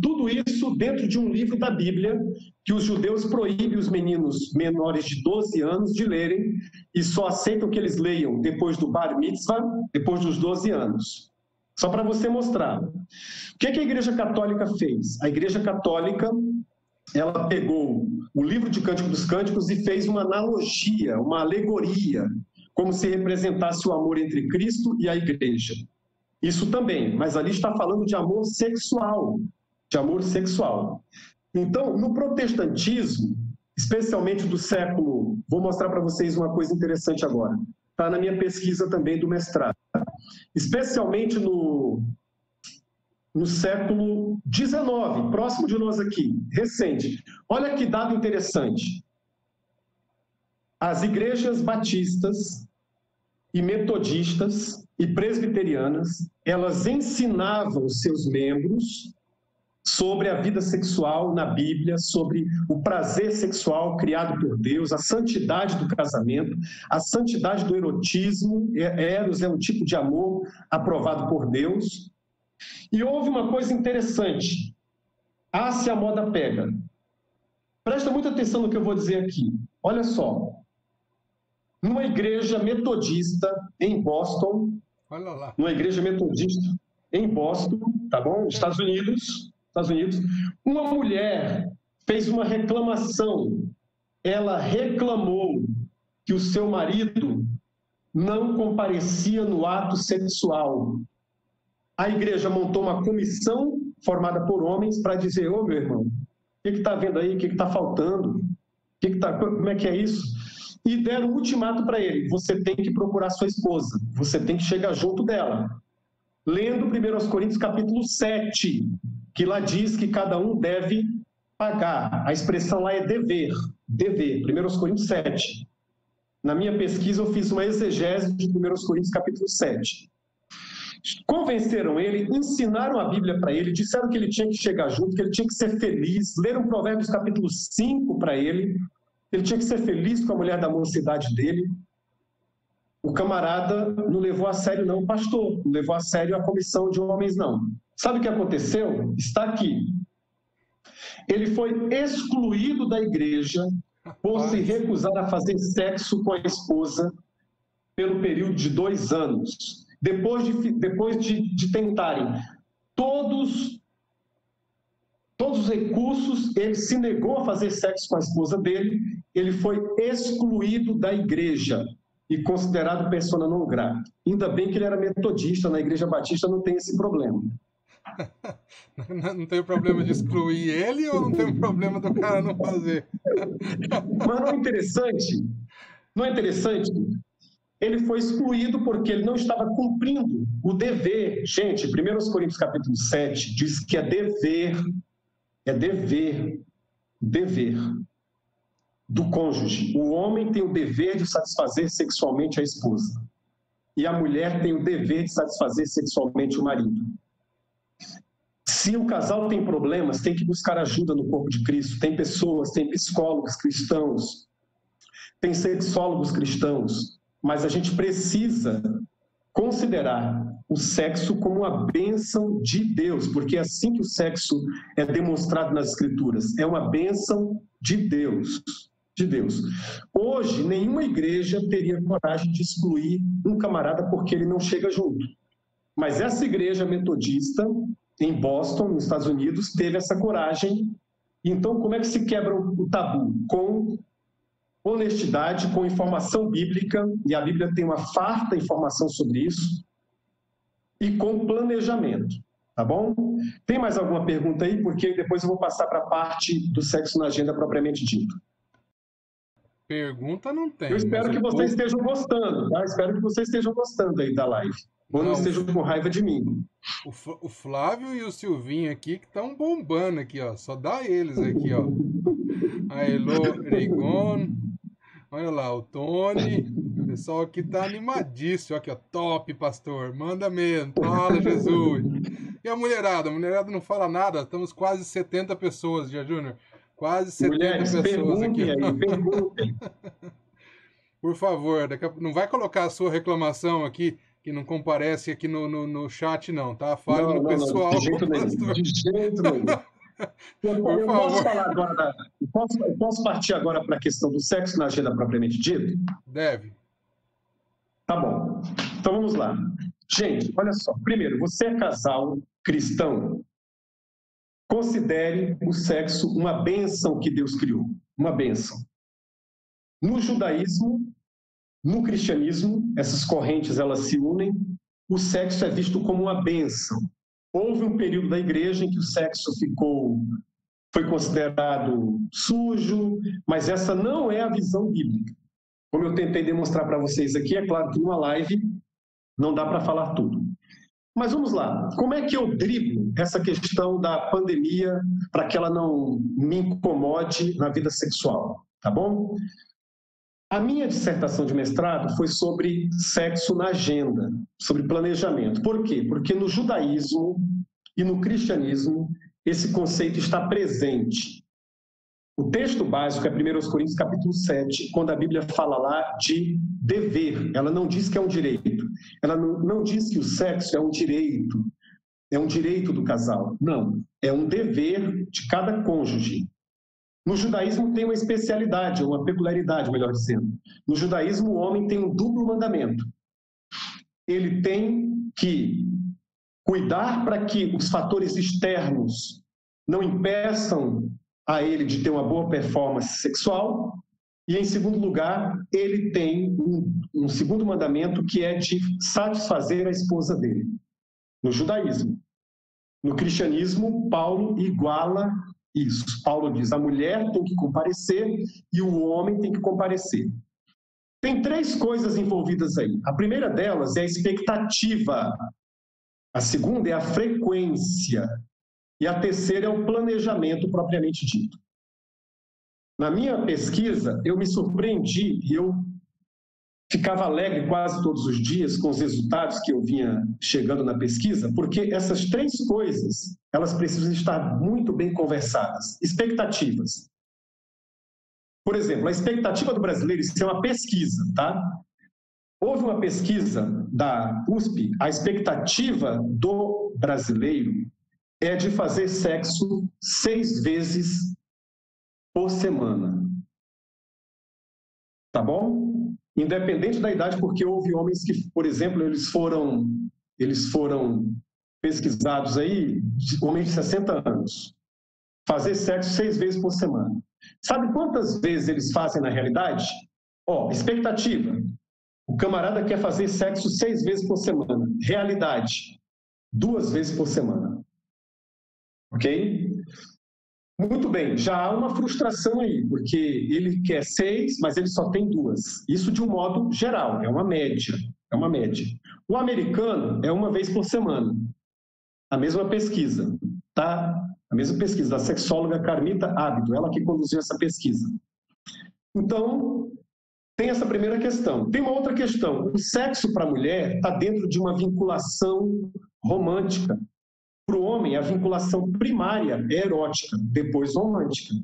S2: tudo isso dentro de um livro da Bíblia que os judeus proíbem os meninos menores de 12 anos de lerem e só aceitam que eles leiam depois do bar mitzvah, depois dos 12 anos. Só para você mostrar. O que a Igreja Católica fez? A Igreja Católica, ela pegou o livro de Cântico dos Cânticos e fez uma analogia, uma alegoria, como se representasse o amor entre Cristo e a Igreja. Isso também, mas ali está falando de amor sexual, Então, no protestantismo, especialmente do século... Vou mostrar para vocês uma coisa interessante agora. Está na minha pesquisa também do mestrado. especialmente no século XIX, próximo de nós aqui, recente. Olha que dado interessante. As igrejas batistas e metodistas e presbiterianas, elas ensinavam seus membros sobre a vida sexual na Bíblia, sobre o prazer sexual criado por Deus, a santidade do casamento, a santidade do erotismo. Eros é um tipo de amor aprovado por Deus. E houve uma coisa interessante. Se a moda pega. Presta muita atenção no que eu vou dizer aqui. Olha só. Numa igreja metodista em Boston, tá bom? Estados Unidos, uma mulher fez uma reclamação. Ela reclamou que o seu marido não comparecia no ato sexual. A igreja montou uma comissão formada por homens para dizer: ô, meu irmão, o que está vendo aí? O que está faltando? Como é que é isso? E deram um ultimato para ele: você tem que procurar sua esposa, você tem que chegar junto dela. Lendo 1 Coríntios capítulo 7, que lá diz que cada um deve pagar. A expressão lá é dever, 1 Coríntios 7. Na minha pesquisa eu fiz uma exegese de 1 Coríntios capítulo 7. Convenceram ele, ensinaram a Bíblia para ele, disseram que ele tinha que chegar junto, que ele tinha que ser feliz, leram Provérbios capítulo 5 para ele tinha que ser feliz com a mulher da mocidade dele. O camarada não levou a sério não o pastor, não levou a sério a comissão de homens não. Sabe o que aconteceu? Está aqui. Ele foi excluído da igreja por se recusar a fazer sexo com a esposa pelo período de 2 anos. Depois de tentarem todos os recursos, ele se negou a fazer sexo com a esposa dele, ele foi excluído da igreja e considerado persona não grata. Ainda bem que ele era metodista, na igreja batista não tem esse problema.
S1: Não tem o problema de excluir ele ou não tem o problema do cara não fazer?
S2: Mas não é interessante? Não é interessante? Ele foi excluído porque ele não estava cumprindo o dever. Gente, 1 Coríntios capítulo 7 diz que é dever do cônjuge. O homem tem o dever de satisfazer sexualmente a esposa. E a mulher tem o dever de satisfazer sexualmente o marido. Se o casal tem problemas, tem que buscar ajuda no corpo de Cristo. Tem pessoas, tem psicólogos cristãos, tem sexólogos cristãos, mas a gente precisa considerar o sexo como uma bênção de Deus, porque é assim que o sexo é demonstrado nas Escrituras. É uma bênção de Deus. Hoje, nenhuma igreja teria coragem de excluir um camarada porque ele não chega junto. Mas essa igreja metodista, em Boston, nos Estados Unidos, teve essa coragem. Então, como é que se quebra o tabu? Com honestidade, com informação bíblica, e a Bíblia tem uma farta informação sobre isso, e com planejamento, tá bom? Tem mais alguma pergunta aí? Porque depois eu vou passar para a parte do sexo na agenda propriamente dito.
S1: Pergunta não tem.
S2: Eu espero que vocês estejam gostando, tá? Espero que vocês estejam gostando aí da live. Ou não estejam com raiva de mim.
S1: O Flávio e o Silvinho aqui que estão bombando aqui, ó. Só dá eles aqui, ó. A Elo Reigon. Olha lá, o Tony. O pessoal aqui tá animadíssimo. Aqui, ó. Top, pastor. Manda mesmo. Fala, Jesus. E a mulherada? A mulherada não fala nada. Estamos quase 70 pessoas, já, Júnior. Quase 70
S2: Mulheres,
S1: pessoas aqui.
S2: Perguntem.
S1: Por favor, não vai colocar a sua reclamação aqui, que não comparece aqui no chat, não, tá? Fale no pessoal.
S2: Não, de jeito nenhum. De jeito nenhum. Eu posso falar agora, eu posso partir agora para a questão do sexo na agenda propriamente dito?
S1: Deve.
S2: Tá bom. Então vamos lá. Gente, olha só. Primeiro, você é casal cristão? Considere o sexo uma bênção que Deus criou. Uma bênção. No judaísmo, no cristianismo, essas correntes elas se unem, o sexo é visto como uma bênção. Houve um período da igreja em que o sexo foi considerado sujo, mas essa não é a visão bíblica. Como eu tentei demonstrar para vocês aqui, é claro que numa live Não dá para falar tudo. Mas vamos lá, como é que eu driblo essa questão da pandemia para que ela não me incomode na vida sexual, tá bom? A minha dissertação de mestrado foi sobre sexo na agenda, sobre planejamento. Por quê? Porque no judaísmo e no cristianismo esse conceito está presente. O texto básico é 1 Coríntios capítulo 7, quando a Bíblia fala lá de dever. Ela não diz que é um direito. Ela não diz que o sexo é um direito do casal. Não, é um dever de cada cônjuge. No judaísmo tem uma especialidade, uma peculiaridade, melhor dizendo. No judaísmo o homem tem um duplo mandamento. Ele tem que cuidar para que os fatores externos não impeçam a ele de ter uma boa performance sexual, e em segundo lugar, ele tem um segundo mandamento que é de satisfazer a esposa dele, no judaísmo. No cristianismo, Paulo iguala isso. Paulo diz, a mulher tem que comparecer e o homem tem que comparecer. Tem 3 coisas envolvidas aí. A primeira delas é a expectativa, a segunda é a frequência, e a terceira é o planejamento propriamente dito. Na minha pesquisa, eu me surpreendi e eu ficava alegre quase todos os dias com os resultados que eu vinha chegando na pesquisa, porque essas 3 coisas, elas precisam estar muito bem conversadas. Expectativas. Por exemplo, a expectativa do brasileiro, isso é uma pesquisa, tá? Houve uma pesquisa da USP, a expectativa do brasileiro é de fazer sexo 6 vezes por semana. Tá bom? Independente da idade, porque houve homens que, por exemplo, eles foram pesquisados aí, homens de 60 anos, fazer sexo 6 vezes por semana. Sabe quantas vezes eles fazem na realidade? Expectativa. O camarada quer fazer sexo 6 vezes por semana. Realidade, 2 vezes por semana. Ok? Muito bem, já há uma frustração aí, porque ele quer 6, mas ele só tem 2. Isso de um modo geral, é uma média. O americano é 1 vez por semana. A mesma pesquisa, tá? A mesma pesquisa da sexóloga Carmita Ábido, ela que conduziu essa pesquisa. Então, tem essa primeira questão. Tem uma outra questão. O sexo para a mulher está dentro de uma vinculação romântica. Para o homem, a vinculação primária é erótica, depois romântica.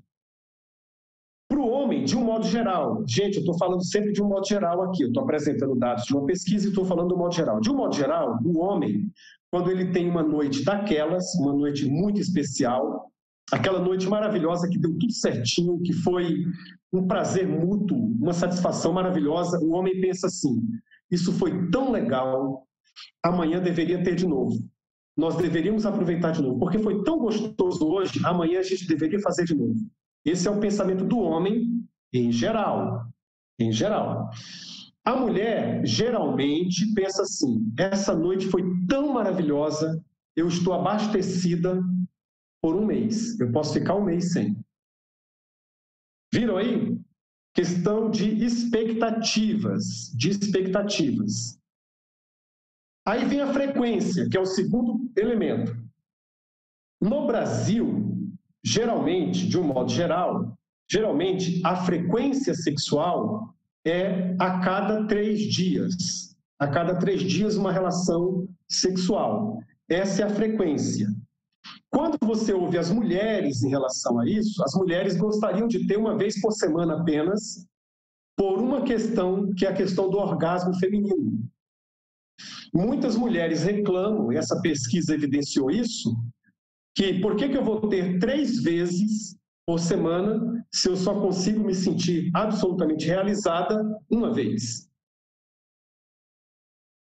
S2: Para o homem, de um modo geral, gente, eu estou falando sempre de um modo geral aqui, eu estou apresentando dados de uma pesquisa e estou falando do modo geral. De um modo geral, o homem, quando ele tem uma noite daquelas, uma noite muito especial, aquela noite maravilhosa que deu tudo certinho, que foi um prazer mútuo, uma satisfação maravilhosa, o homem pensa assim, isso foi tão legal, amanhã deveria ter de novo. Nós deveríamos aproveitar de novo, porque foi tão gostoso hoje, amanhã a gente deveria fazer de novo. Esse é o pensamento do homem em geral. Em geral. A mulher, geralmente, pensa assim, essa noite foi tão maravilhosa, eu estou abastecida por 1 mês. Eu posso ficar 1 mês sem. Viram aí? Questão de expectativas. Aí vem a frequência, que é o segundo elemento. No Brasil, geralmente, de um modo geral, a frequência sexual é a cada 3 dias. A cada 3 dias uma relação sexual. Essa é a frequência. Quando você ouve as mulheres em relação a isso, as mulheres gostariam de ter 1 vez por semana apenas, por uma questão, que é a questão do orgasmo feminino. Muitas mulheres reclamam, e essa pesquisa evidenciou isso, que por que eu vou ter 3 vezes por semana se eu só consigo me sentir absolutamente realizada 1 vez?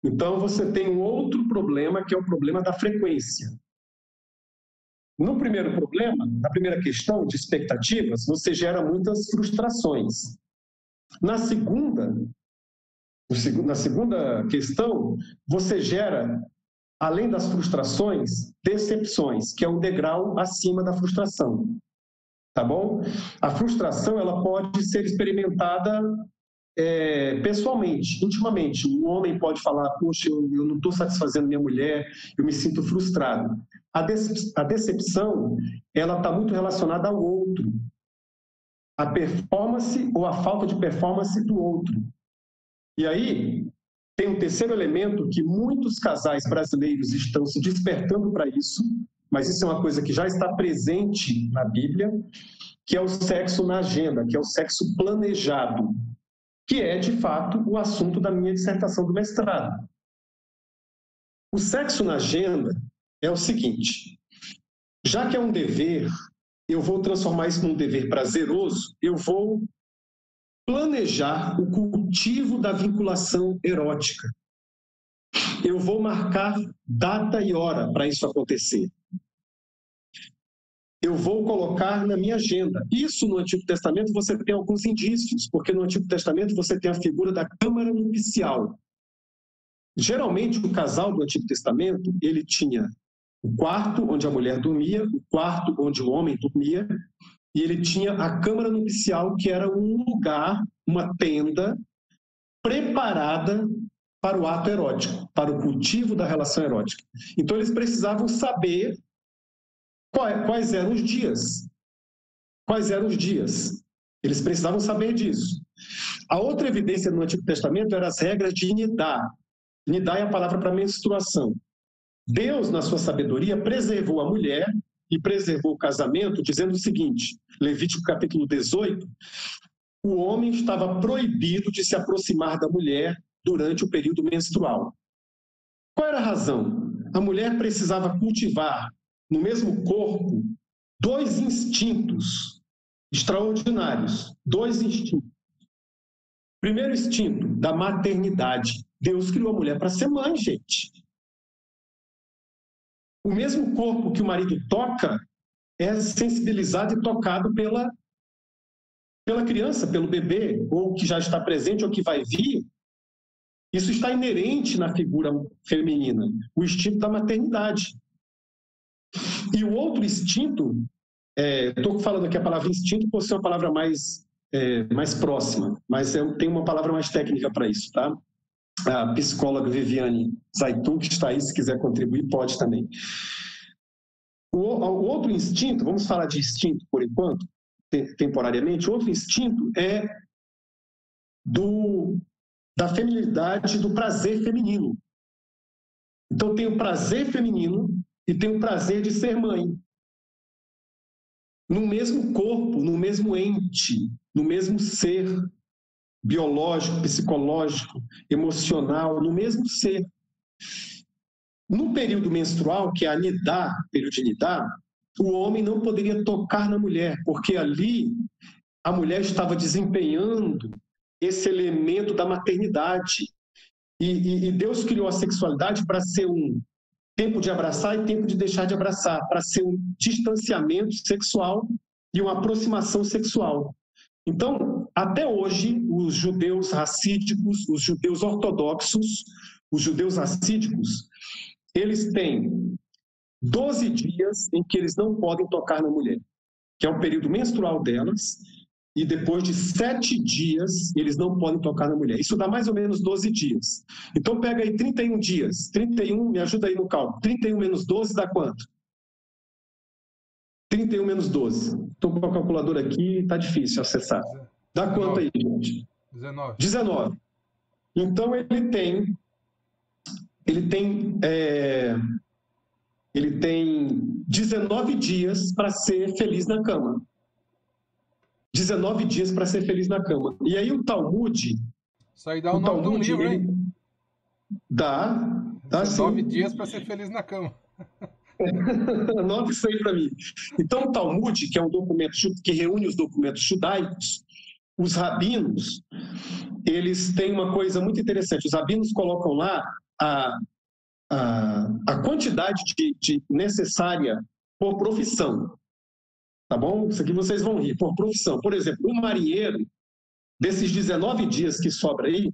S2: Então você tem um outro problema, que é o problema da frequência. No primeiro problema, na primeira questão de expectativas, você gera muitas frustrações. Na segunda questão, você gera, além das frustrações, decepções, que é um degrau acima da frustração. Tá bom? A frustração, ela pode ser experimentada pessoalmente, intimamente. Um homem pode falar, poxa, eu não estou satisfazendo minha mulher, eu me sinto frustrado. A decepção, ela está muito relacionada ao outro, a performance ou a falta de performance do outro. E aí, tem um terceiro elemento que muitos casais brasileiros estão se despertando para isso, mas isso é uma coisa que já está presente na Bíblia, que é o sexo na agenda, que é o sexo planejado, que é, de fato, o assunto da minha dissertação do mestrado. O sexo na agenda é o seguinte: já que é um dever, eu vou transformar isso num dever prazeroso, eu vou planejar o cultivo da vinculação erótica. Eu vou marcar data e hora para isso acontecer. Eu vou colocar na minha agenda. Isso no Antigo Testamento você tem alguns indícios, porque no Antigo Testamento você tem a figura da câmara nupcial. Geralmente o casal do Antigo Testamento, ele tinha o quarto onde a mulher dormia, o quarto onde o homem dormia, e ele tinha a câmara nupcial, que era um lugar, uma tenda preparada para o ato erótico, para o cultivo da relação erótica. Então eles precisavam saber quais eram os dias. Quais eram os dias? Eles precisavam saber disso. A outra evidência no Antigo Testamento eram as regras de Nidá. Nidá é a palavra para menstruação. Deus, na sua sabedoria, preservou a mulher e preservou o casamento, dizendo o seguinte, Levítico capítulo 18, o homem estava proibido de se aproximar da mulher durante o período menstrual. Qual era a razão? A mulher precisava cultivar no mesmo corpo dois instintos extraordinários, dois instintos. Primeiro instinto, da maternidade. Deus criou a mulher para ser mãe, gente. O mesmo corpo que o marido toca é sensibilizado e tocado pela criança, pelo bebê, ou que já está presente ou que vai vir. Isso está inerente na figura feminina, o instinto da maternidade. E o outro instinto, estou falando aqui a palavra instinto por ser uma palavra mais próxima, mas tem uma palavra mais técnica para isso, tá? A psicóloga Viviane Zaitu, que está aí, se quiser contribuir, pode também. O outro instinto, vamos falar de instinto por enquanto, temporariamente, o outro instinto é da feminilidade, do prazer feminino. Então tem o prazer feminino e tem o prazer de ser mãe. No mesmo corpo, no mesmo ente, no mesmo ser biológico, psicológico, emocional, no mesmo ser. No período menstrual, que é a Nidá, período de Nidá, o homem não poderia tocar na mulher, porque ali a mulher estava desempenhando esse elemento da maternidade. E Deus criou a sexualidade para ser um tempo de abraçar e tempo de deixar de abraçar, para ser um distanciamento sexual e uma aproximação sexual. Então, até hoje, os judeus racídicos, os judeus ortodoxos, os judeus racídicos, eles têm 12 dias em que eles não podem tocar na mulher, que é o período menstrual delas, e depois de 7 dias eles não podem tocar na mulher. Isso dá mais ou menos 12 dias. Então pega aí 31 dias. 31, me ajuda aí no cálculo. 31 menos 12 dá quanto? 31 menos 12. Estou com a calculadora aqui, está difícil acessar. Dá 19. Quanto aí, gente?
S1: 19.
S2: 19. Então ele tem 19 dias para ser feliz na cama. 19 dias para ser feliz na cama. E aí o Talmud...
S1: Isso aí dá o nome de um livro, hein?
S2: Dá
S1: 19
S2: sim.
S1: dias para ser feliz na cama.
S2: Anote isso aí para mim. Então o Talmud, que é um documento que reúne os documentos judaicos, os rabinos, eles têm uma coisa muito interessante. Os rabinos colocam lá a quantidade de necessária por profissão. Tá bom? Isso aqui vocês vão rir. Por profissão. Por exemplo, o marinheiro, desses 19 dias que sobra aí,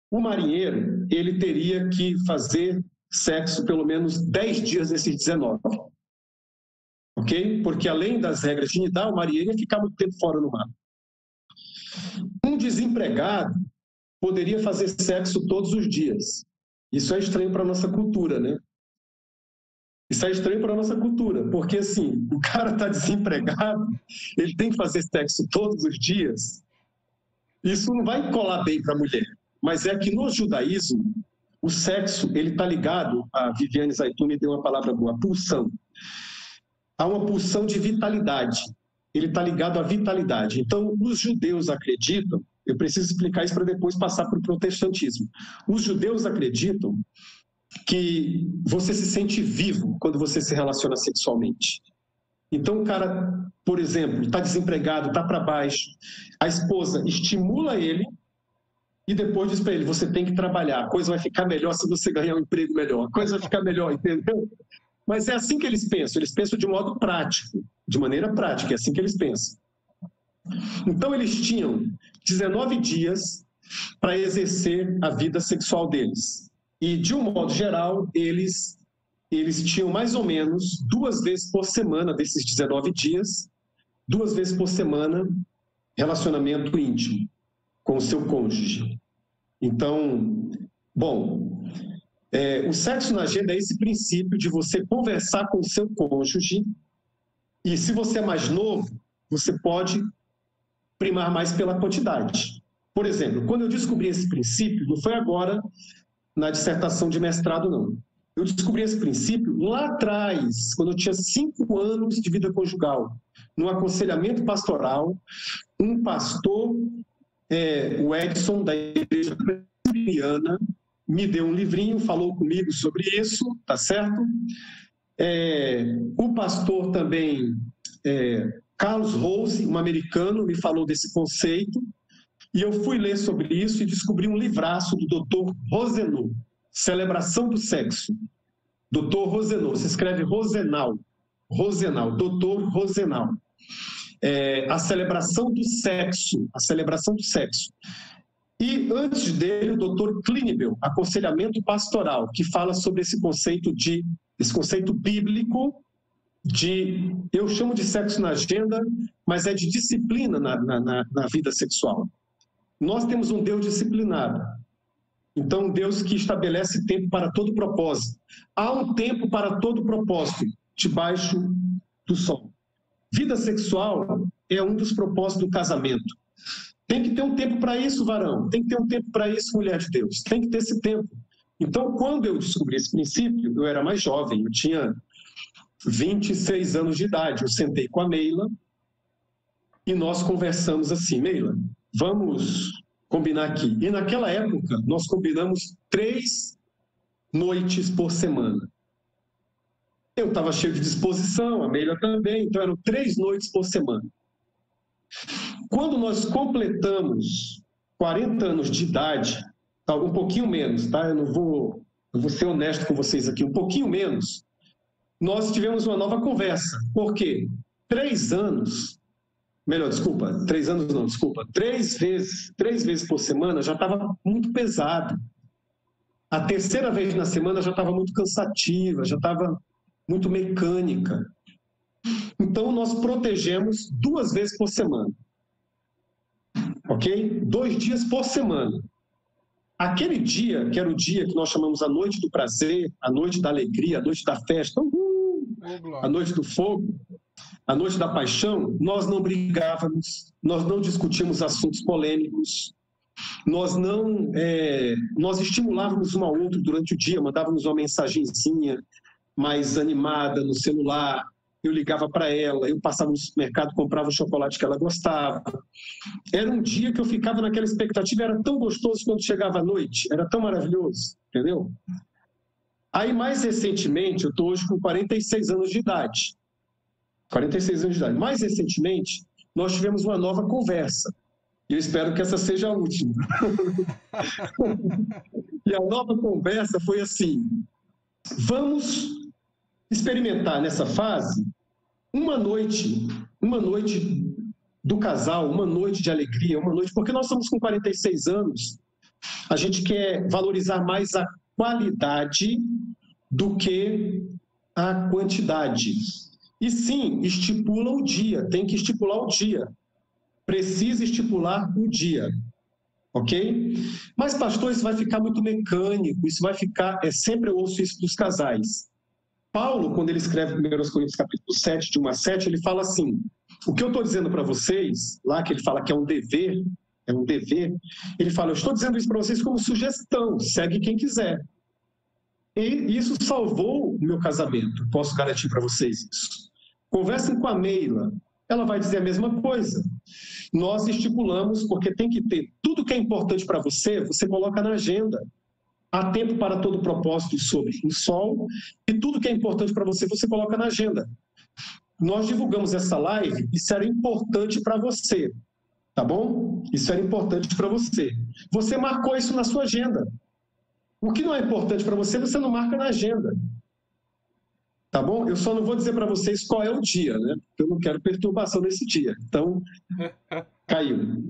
S2: o marinheiro, ele teria que fazer sexo pelo menos 10 dias desses 19. Ok? Porque além das regras de Nidá, o marinheiro ia ficar muito tempo fora no mar. Um desempregado, poderia fazer sexo todos os dias. Isso é estranho para a nossa cultura, né? Isso é estranho para a nossa cultura, porque assim, o cara está desempregado, ele tem que fazer sexo todos os dias. Isso não vai colar bem para a mulher. Mas é que no judaísmo, o sexo, ele está ligado, a Viviane Zaitun me deu uma palavra boa, pulsão. Há uma pulsão de vitalidade. Ele está ligado à vitalidade. Então, os judeus acreditam, eu preciso explicar isso para depois passar para o protestantismo. Os judeus acreditam que você se sente vivo quando você se relaciona sexualmente. Então, o cara, por exemplo, está desempregado, está para baixo, a esposa estimula ele e depois diz para ele, você tem que trabalhar, a coisa vai ficar melhor se você ganhar um emprego melhor, a coisa vai ficar melhor, entendeu? Mas é assim que eles pensam de modo prático, de maneira prática, é assim que eles pensam. Então, eles tinham 19 dias para exercer a vida sexual deles. E, de um modo geral, eles tinham mais ou menos 2 vezes por semana, desses 19 dias, 2 vezes por semana, relacionamento íntimo com o seu cônjuge. Então, bom, o sexo na agenda é esse princípio de você conversar com o seu cônjuge e, se você é mais novo, você pode primar mais pela quantidade. Por exemplo, quando eu descobri esse princípio, não foi agora na dissertação de mestrado, não. Eu descobri esse princípio lá atrás, quando eu tinha 5 anos de vida conjugal, no aconselhamento pastoral, um pastor, o Edson, da igreja presbiteriana, me deu um livrinho, falou comigo sobre isso, tá certo? O pastor também, Carlos Rose, um americano, me falou desse conceito, e eu fui ler sobre isso e descobri um livraço do Dr. Rosenau, Celebração do Sexo. Dr. Rosenau, se escreve Rosenau, Dr. Rosenau. A celebração do sexo, E antes dele, o Dr. Klinebel, Aconselhamento Pastoral, que fala sobre esse conceito bíblico eu chamo de sexo na agenda, mas é de disciplina na vida sexual. Nós temos um Deus disciplinado. Então, um Deus que estabelece tempo para todo propósito. Há um tempo para todo propósito, debaixo do sol. Vida sexual é um dos propósitos do casamento. Tem que ter um tempo para isso, varão. Tem que ter um tempo para isso, mulher de Deus. Tem que ter esse tempo. Então, quando eu descobri esse princípio, eu era mais jovem, eu tinha 26 anos de idade. Eu sentei com a Meila e nós conversamos assim, Meila, vamos combinar aqui. E naquela época, nós combinamos 3 noites por semana. Eu estava cheio de disposição, a Meila também, então eram 3 noites por semana. Quando nós completamos 40 anos de idade, um pouquinho menos, tá? Eu vou ser honesto com vocês aqui, um pouquinho menos, nós tivemos uma nova conversa. Por quê? 3 vezes por semana já estava muito pesado. A 3ª vez na semana já estava muito cansativa, já estava muito mecânica. Então, nós protegemos 2 vezes por semana. Ok? 2 dias por semana. Aquele dia, que era o dia que nós chamamos a noite do prazer, a noite da alegria, a noite da festa, a noite do fogo, a noite da paixão, nós não brigávamos, nós não discutíamos assuntos polêmicos, nós estimulávamos um ao outro durante o dia, mandávamos uma mensagenzinha mais animada no celular, eu ligava para ela, eu passava no supermercado, comprava o chocolate que ela gostava. Era um dia que eu ficava naquela expectativa, era tão gostoso quando chegava a noite, era tão maravilhoso, entendeu? Aí, mais recentemente, eu estou hoje com 46 anos de idade. 46 anos de idade. Mais recentemente, nós tivemos uma nova conversa. E eu espero que essa seja a última. E a nova conversa foi assim: vamos experimentar nessa fase uma noite do casal, uma noite de alegria, uma noite, porque nós estamos com 46 anos, a gente quer valorizar mais a qualidade do que a quantidade. E sim, tem que estipular o dia. Precisa estipular o dia. ok? Mas, pastor, isso vai ficar muito mecânico, isso vai ficar... sempre eu ouço isso dos casais. Paulo, quando ele escreve 1 Coríntios capítulo 7, de 1 a 7, ele fala assim, o que eu estou dizendo para vocês, lá que ele fala que é um dever, ele fala, eu estou dizendo isso para vocês como sugestão, segue quem quiser. E isso salvou o meu casamento, posso garantir para vocês isso. Conversem com a Meila, ela vai dizer a mesma coisa. Nós estipulamos, porque tem que ter tudo que é importante para você, você coloca na agenda. Há tempo para todo propósito sobre o sol, e tudo que é importante para você, você coloca na agenda. Nós divulgamos essa live, isso era importante para você, tá bom? Isso era importante para você. Você marcou isso na sua agenda. O que não é importante para você, você não marca na agenda. Tá bom? Eu só não vou dizer para vocês qual é o dia, né? Porque eu não quero perturbação nesse dia. Então, caiu.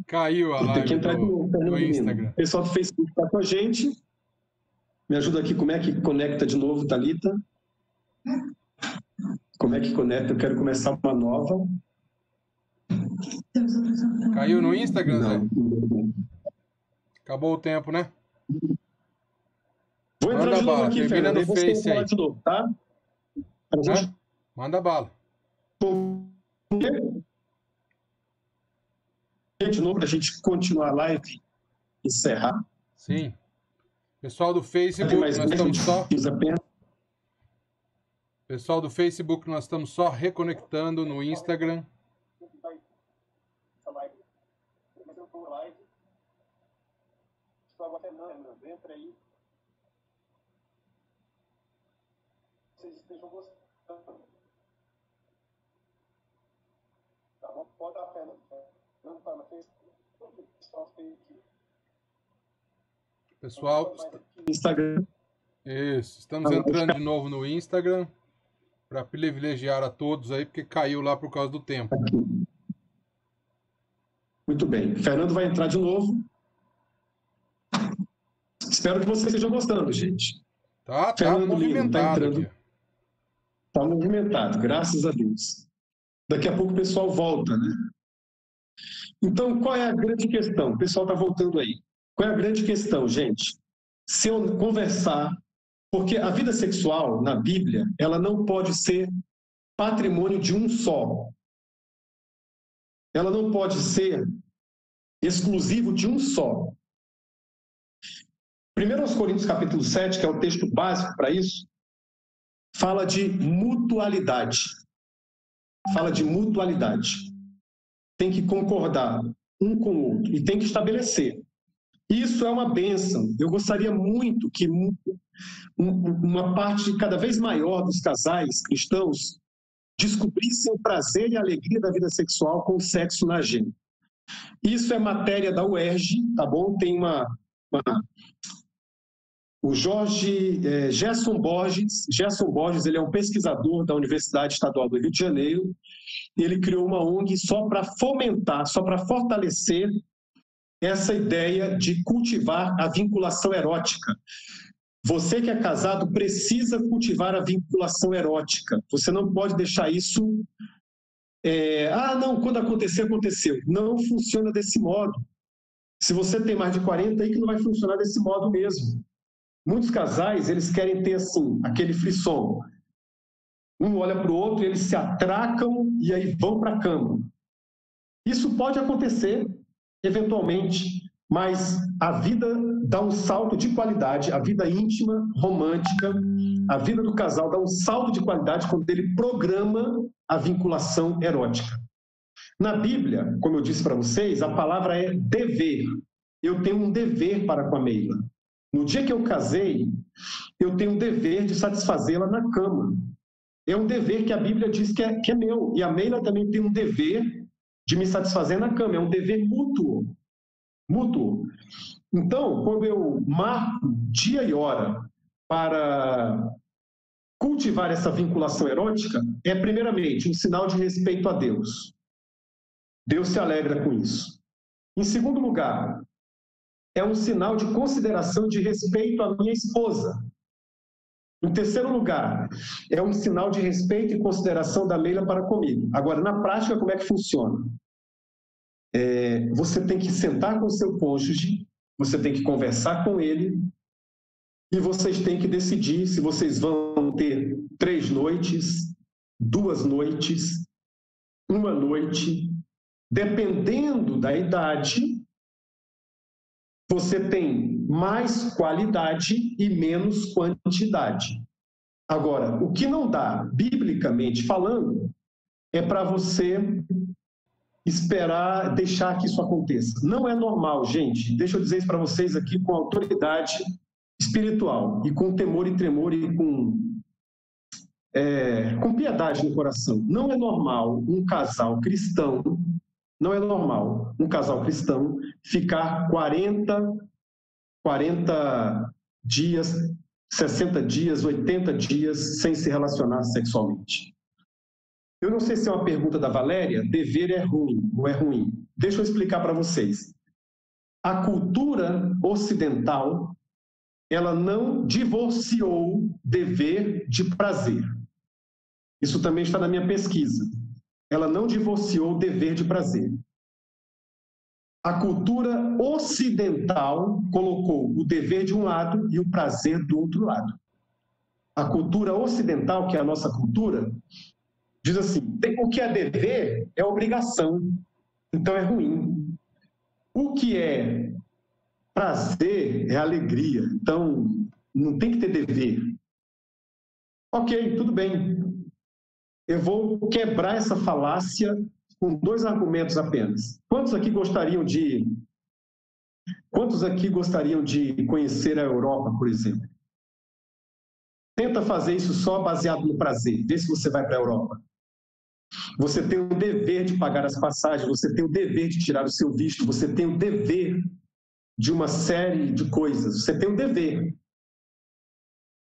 S1: Caiu a live do Instagram.
S2: O pessoal do Facebook está com a gente. Me ajuda aqui, como é que conecta de novo, Thalita? Como é que conecta? Eu quero começar uma nova.
S1: Caiu no Instagram, Zé? Acabou o tempo, né?
S2: Vou entrar de novo aqui,
S1: Fernando. Termina no Face aí.
S2: De novo, tá?
S1: Manda bala.
S2: De novo, para a gente continuar a live e encerrar.
S1: Sim. Pessoal do Facebook, nós estamos só... Pessoal do Facebook, nós estamos só reconectando no Instagram.
S2: Entra aí. Vocês estejam gostando. Tá bom? Pode dar fé, não está no Facebook.
S1: Pessoal,
S2: Instagram.
S1: Isso, estamos entrando de novo no Instagram para privilegiar a todos aí, porque caiu lá por causa do tempo.
S2: Aqui. Muito bem. Fernando vai entrar de novo. Espero que vocês estejam gostando, gente.
S1: Tá movimentado aqui.
S2: Tá movimentado, graças a Deus. Daqui a pouco o pessoal volta, né? Então, qual é a grande questão? O pessoal está voltando aí. Qual é a grande questão, gente? Se eu conversar, porque a vida sexual, na Bíblia, ela não pode ser patrimônio de um só. Ela não pode ser exclusivo de um só. 1 Coríntios capítulo 7, que é o texto básico para isso, fala de mutualidade. Fala de mutualidade. Tem que concordar um com o outro e tem que estabelecer. Isso é uma bênção. Eu gostaria muito que uma parte cada vez maior dos casais cristãos descobrissem o prazer e a alegria da vida sexual com o sexo na agenda. Isso é matéria da UERJ, tá bom? Tem o Gerson Borges, ele é um pesquisador da Universidade Estadual do Rio de Janeiro, e ele criou uma ONG só para fomentar, só para fortalecer essa ideia de cultivar a vinculação erótica. Você que é casado precisa cultivar a vinculação erótica. Você não pode deixar isso... não, quando acontecer, aconteceu. Não funciona desse modo. Se você tem mais de 40, aí que não vai funcionar desse modo mesmo. Muitos casais, eles querem ter, assim, aquele frisson. Um olha para o outro, eles se atracam e aí vão para a cama. Isso pode acontecer, eventualmente, mas a vida dá um salto de qualidade, a vida íntima, romântica, a vida do casal dá um salto de qualidade quando ele programa a vinculação erótica. Na Bíblia, como eu disse para vocês, a palavra é dever. Eu tenho um dever para com a Meila. No dia que eu casei, eu tenho um dever de satisfazê-la na cama. É um dever que a Bíblia diz que é meu. E a Meila também tem um dever de me satisfazer na cama. É um dever mútuo. Mútuo. Então, quando eu marco dia e hora para cultivar essa vinculação erótica, é primeiramente um sinal de respeito a Deus. Deus se alegra com isso. Em segundo lugar, é um sinal de consideração, de respeito à minha esposa. Em terceiro lugar, é um sinal de respeito e consideração da Meila para comigo. Agora, na prática, como é que funciona? Você tem que sentar com o seu cônjuge, você tem que conversar com ele, e vocês têm que decidir se vocês vão ter 3 noites, 2 noites, 1 noite. Dependendo da idade, você tem mais qualidade e menos quantidade. Agora, o que não dá, biblicamente falando, é para você esperar, deixar que isso aconteça. Não é normal, gente. Deixa eu dizer isso para vocês aqui com autoridade espiritual e com temor e tremor e com piedade no coração. Não é normal um casal cristão, não é normal um casal cristão ficar 40 dias, 60 dias, 80 dias sem se relacionar sexualmente. Eu não sei se é uma pergunta da Valéria, dever é ruim ou é ruim. Deixa eu explicar para vocês. A cultura ocidental, ela não divorciou dever de prazer. Isso também está na minha pesquisa. Ela não divorciou dever de prazer. A cultura ocidental colocou o dever de um lado e o prazer do outro lado. A cultura ocidental, que é a nossa cultura, diz assim, o que é dever é obrigação, então é ruim. O que é prazer é alegria, então não tem que ter dever. Ok, tudo bem. Eu vou quebrar essa falácia com 2 argumentos apenas. Quantos aqui gostariam de conhecer a Europa, por exemplo? Tenta fazer isso só baseado no prazer. Vê se você vai para a Europa. Você tem o dever de pagar as passagens, você tem o dever de tirar o seu visto, você tem o dever de uma série de coisas, você tem o dever.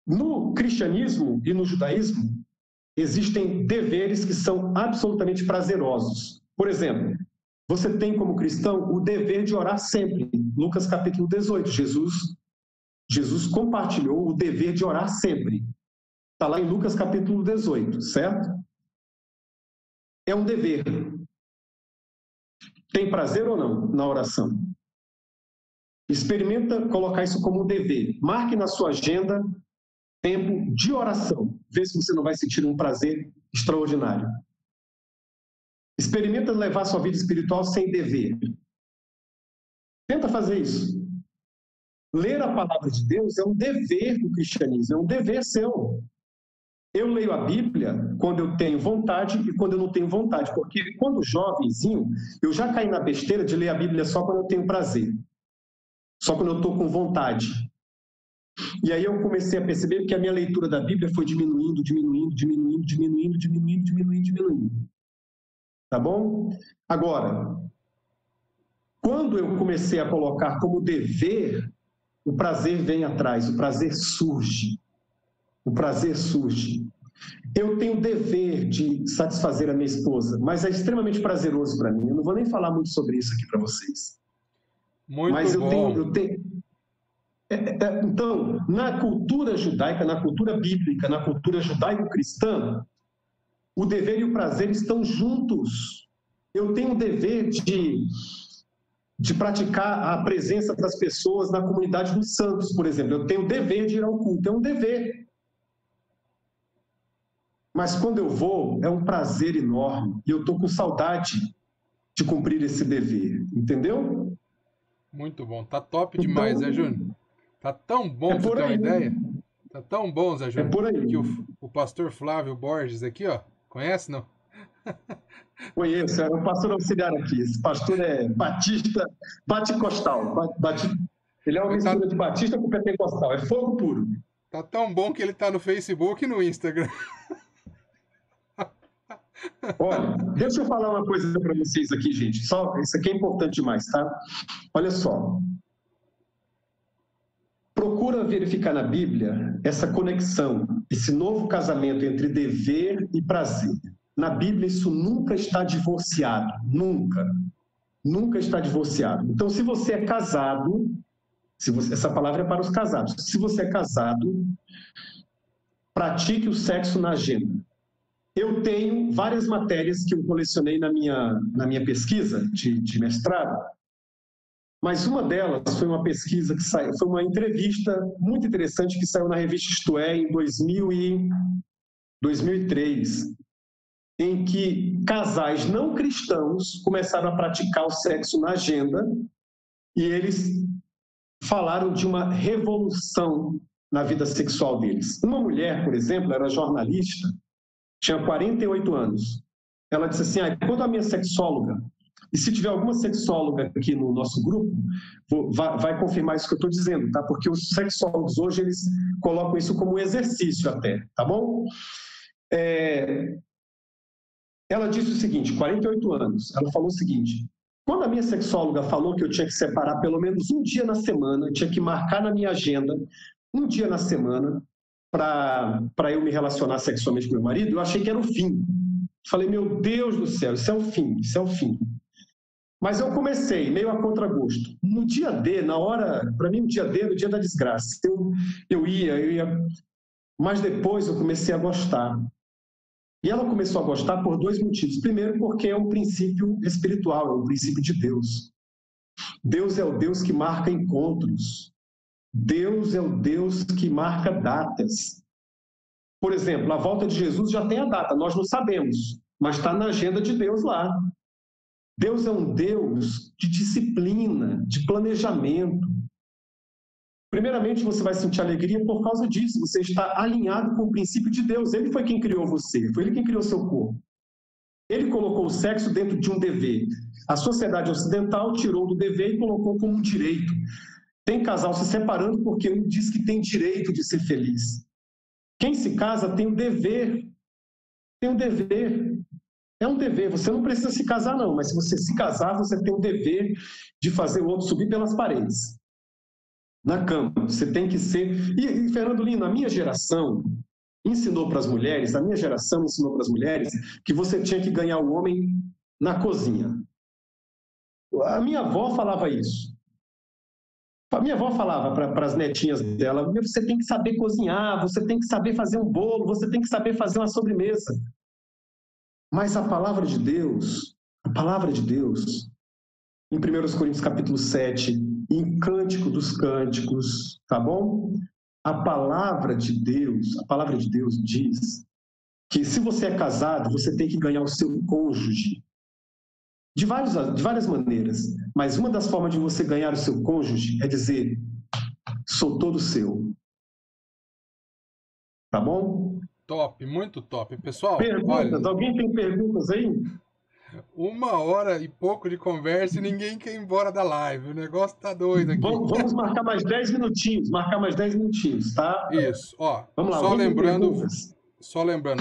S2: No cristianismo e no judaísmo, existem deveres que são absolutamente prazerosos. Por exemplo, você tem como cristão o dever de orar sempre. Lucas capítulo 18, Jesus compartilhou o dever de orar sempre. Está lá em Lucas capítulo 18, certo? É um dever. Tem prazer ou não na oração? Experimenta colocar isso como um dever. Marque na sua agenda tempo de oração. Vê se você não vai sentir um prazer extraordinário. Experimenta levar sua vida espiritual sem dever. Tenta fazer isso. Ler a palavra de Deus é um dever do cristianismo, é um dever seu. Eu leio a Bíblia quando eu tenho vontade e quando eu não tenho vontade, porque quando jovenzinho, eu já caí na besteira de ler a Bíblia só quando eu tenho prazer, só quando eu estou com vontade. E aí eu comecei a perceber que a minha leitura da Bíblia foi diminuindo. Tá bom? Agora, quando eu comecei a colocar como dever, o prazer vem atrás, o prazer surge. O prazer surge. Eu tenho o dever de satisfazer a minha esposa, mas é extremamente prazeroso para mim. Eu não vou nem falar muito sobre isso aqui para vocês.
S1: Muito bom.
S2: Então, na cultura judaica, na cultura bíblica, na cultura judaico-cristã, o dever e o prazer estão juntos. Eu tenho o dever de praticar a presença das pessoas na comunidade dos santos, por exemplo. Eu tenho o dever de ir ao culto, é um dever. Mas quando eu vou, é um prazer enorme. E eu estou com saudade de cumprir esse dever. Entendeu?
S1: Muito bom. Tá top demais, Zé Júnior. Tá tão bom, pra você ter uma ideia. Tá tão bom, Zé Júnior.
S2: É por aí.
S1: Que o pastor Flávio Borges aqui, ó. Conhece, não?
S2: Conheço, é o pastor auxiliar aqui. Esse pastor é batista, baticostal. Ele é uma mistura de batista com pentecostal. É fogo puro.
S1: Tá tão bom que ele tá no Facebook e no Instagram.
S2: Olha, deixa eu falar uma coisa para vocês aqui, gente. Isso aqui é importante demais, tá? Olha só. Procura verificar na Bíblia essa conexão, esse novo casamento entre dever e prazer. Na Bíblia isso nunca está divorciado, nunca. Nunca está divorciado. Então, se você é casado, essa palavra é para os casados. Se você é casado, pratique o sexo na agenda. Eu tenho várias matérias que eu colecionei na minha pesquisa de mestrado, mas uma delas foi uma pesquisa que saiu, foi uma entrevista muito interessante que saiu na revista Isto É, em 2003, em que casais não cristãos começaram a praticar o sexo na agenda e eles falaram de uma revolução na vida sexual deles. Uma mulher, por exemplo, era jornalista, tinha 48 anos. Ela disse assim, quando a minha sexóloga, e se tiver alguma sexóloga aqui no nosso grupo, vai confirmar isso que eu estou dizendo, tá? Porque os sexólogos hoje, eles colocam isso como exercício até, tá bom? Ela disse o seguinte, 48 anos, ela falou o seguinte, quando a minha sexóloga falou que eu tinha que separar pelo menos um dia na semana, eu tinha que marcar na minha agenda um dia na semana para eu me relacionar sexualmente com meu marido, eu achei que era o fim. Falei, meu Deus do céu, isso é o fim, isso é o fim. Mas eu comecei, meio a contragosto. No dia D, na hora, para mim, o dia D era o dia da desgraça. Eu ia, mas depois eu comecei a gostar. E ela começou a gostar por dois motivos. Primeiro, porque é um princípio espiritual, é um princípio de Deus. Deus é o Deus que marca encontros. Deus é o Deus que marca datas. Por exemplo, a volta de Jesus já tem a data, nós não sabemos, mas está na agenda de Deus lá. Deus é um Deus de disciplina, de planejamento. Primeiramente, você vai sentir alegria por causa disso, você está alinhado com o princípio de Deus. Ele foi quem criou você, foi Ele quem criou seu corpo. Ele colocou o sexo dentro de um dever. A sociedade ocidental tirou do dever e colocou como um direito. Tem casal se separando porque um diz que tem direito de ser feliz. Quem se casa tem o dever. Tem um dever. É um dever. Você não precisa se casar, não, mas se você se casar, você tem o dever de fazer o outro subir pelas paredes. Na cama. Você tem que ser... E Fernando Lino, a minha geração ensinou para as mulheres, a minha geração ensinou para as mulheres que você tinha que ganhar o homem na cozinha. A minha avó falava isso. A minha avó falava para as netinhas dela, você tem que saber cozinhar, você tem que saber fazer um bolo, você tem que saber fazer uma sobremesa. Mas a palavra de Deus, em 1 Coríntios capítulo 7, em Cântico dos Cânticos, tá bom? A palavra de Deus diz que se você é casado, você tem que ganhar o seu cônjuge. De várias maneiras, mas uma das formas de você ganhar o seu cônjuge é dizer, sou todo seu. Tá bom?
S1: Top, muito top. Pessoal,
S2: perguntas?
S1: olha,
S2: Alguém tem perguntas aí?
S1: 1 hora e pouco de conversa e ninguém quer ir embora da live. O negócio tá doido aqui.
S2: Vamos marcar mais 10 minutinhos, tá?
S1: Isso, ó.
S2: Vamos lá,
S1: Só lembrando,
S2: perguntas?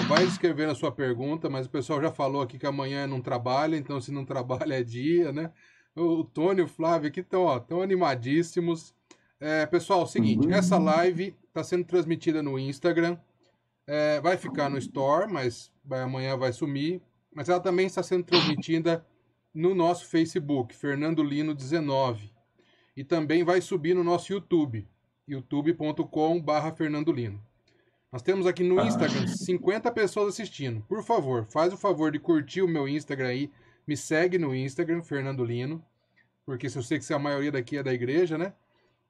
S1: vai escrevendo a sua pergunta, mas o pessoal já falou aqui que amanhã não trabalha, então se não trabalha é dia, né? O Tony e o Flávio aqui estão animadíssimos. Pessoal, é o seguinte, essa live está sendo transmitida no Instagram, vai ficar no Store, mas amanhã vai sumir, mas ela também está sendo transmitida no nosso Facebook, Fernando Lino 19, e também vai subir no nosso YouTube, youtube.com/Fernando Lino. Nós temos aqui no Instagram 50 pessoas assistindo. Por favor, faz o favor de curtir o meu Instagram aí. Me segue no Instagram, Fernando Lino. Porque eu sei que a maioria daqui é da igreja, né?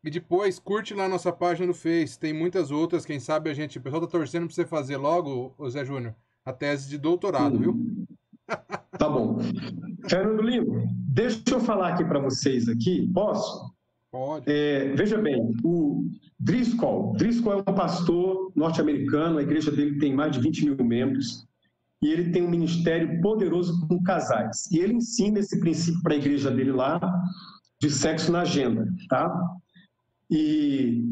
S1: E depois, curte lá a nossa página no Face. Tem muitas outras. Quem sabe o pessoal tá torcendo pra você fazer logo, ô Zé Júnior, a tese de doutorado, viu?
S2: Tá bom. Fernando Lino, deixa eu falar aqui para vocês aqui. Posso?
S1: Pode.
S2: Veja bem, o Driscoll é um pastor norte-americano, a igreja dele tem mais de 20 mil membros, e ele tem um ministério poderoso com casais. E ele ensina esse princípio para a igreja dele lá, de sexo na agenda, tá? E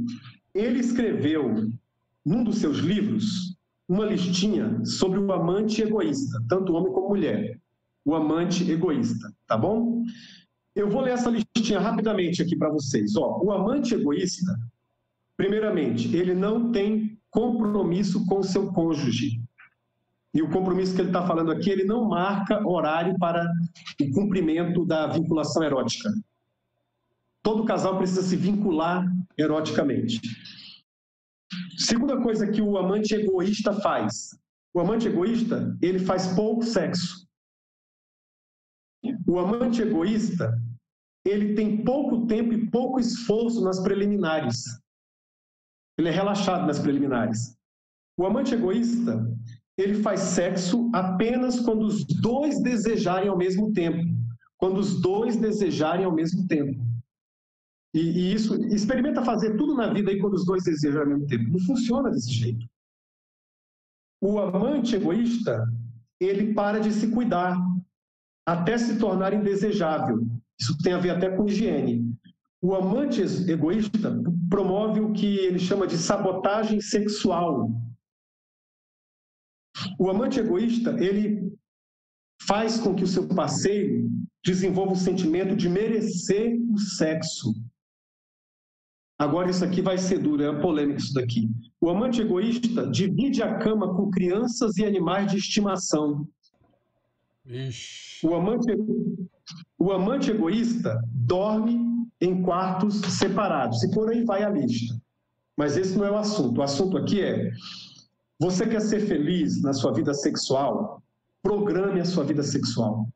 S2: ele escreveu, num dos seus livros, uma listinha sobre o amante egoísta, tanto homem como mulher. O amante egoísta, tá bom? Eu vou ler essa listinha rapidamente aqui para vocês. O amante egoísta, primeiramente, ele não tem compromisso com o seu cônjuge. E o compromisso que ele está falando aqui, ele não marca horário para o cumprimento da vinculação erótica. Todo casal precisa se vincular eroticamente. Segunda coisa que o amante egoísta faz, O amante egoísta, ele faz pouco sexo. O amante egoísta, ele tem pouco tempo e pouco esforço nas preliminares. Ele é relaxado nas preliminares. O amante egoísta, ele faz sexo apenas quando os dois desejarem ao mesmo tempo. Quando os dois desejarem ao mesmo tempo. E isso, experimenta fazer tudo na vida aí quando os dois desejam ao mesmo tempo. Não funciona desse jeito. O amante egoísta, ele para de se cuidar, até se tornar indesejável. Isso tem a ver até com higiene. O amante egoísta promove o que ele chama de sabotagem sexual. O amante egoísta, ele faz com que o seu parceiro desenvolva o sentimento de merecer o sexo. Agora isso aqui vai ser duro, é polêmico isso daqui. O amante egoísta divide a cama com crianças e animais de estimação.
S1: Ixi.
S2: O amante egoísta dorme em quartos separados, e por aí vai a lista. Mas esse não é o assunto. O assunto aqui é: você quer ser feliz na sua vida sexual? Programe a sua vida sexual.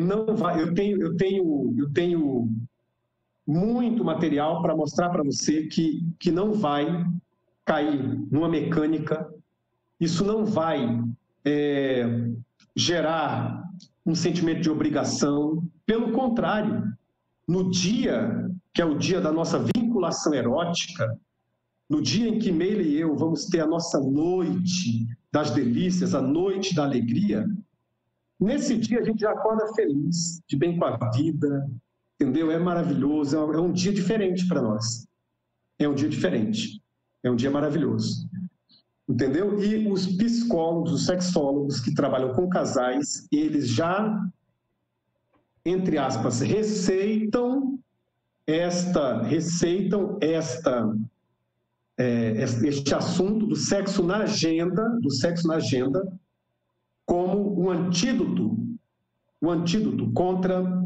S2: Não vai. Eu tenho muito material para mostrar para você que não vai cair numa mecânica. Isso não vai gerar um sentimento de obrigação. Pelo contrário, no dia que é o dia da nossa vinculação erótica, no dia em que Meila e eu vamos ter a nossa noite das delícias, a noite da alegria, nesse dia a gente já acorda feliz, de bem com a vida, entendeu? É maravilhoso, é um dia diferente para nós. É um dia diferente, é um dia maravilhoso. Entendeu? E os psicólogos, os sexólogos que trabalham com casais, eles já, entre aspas, receitam este assunto do sexo na agenda, como um antídoto contra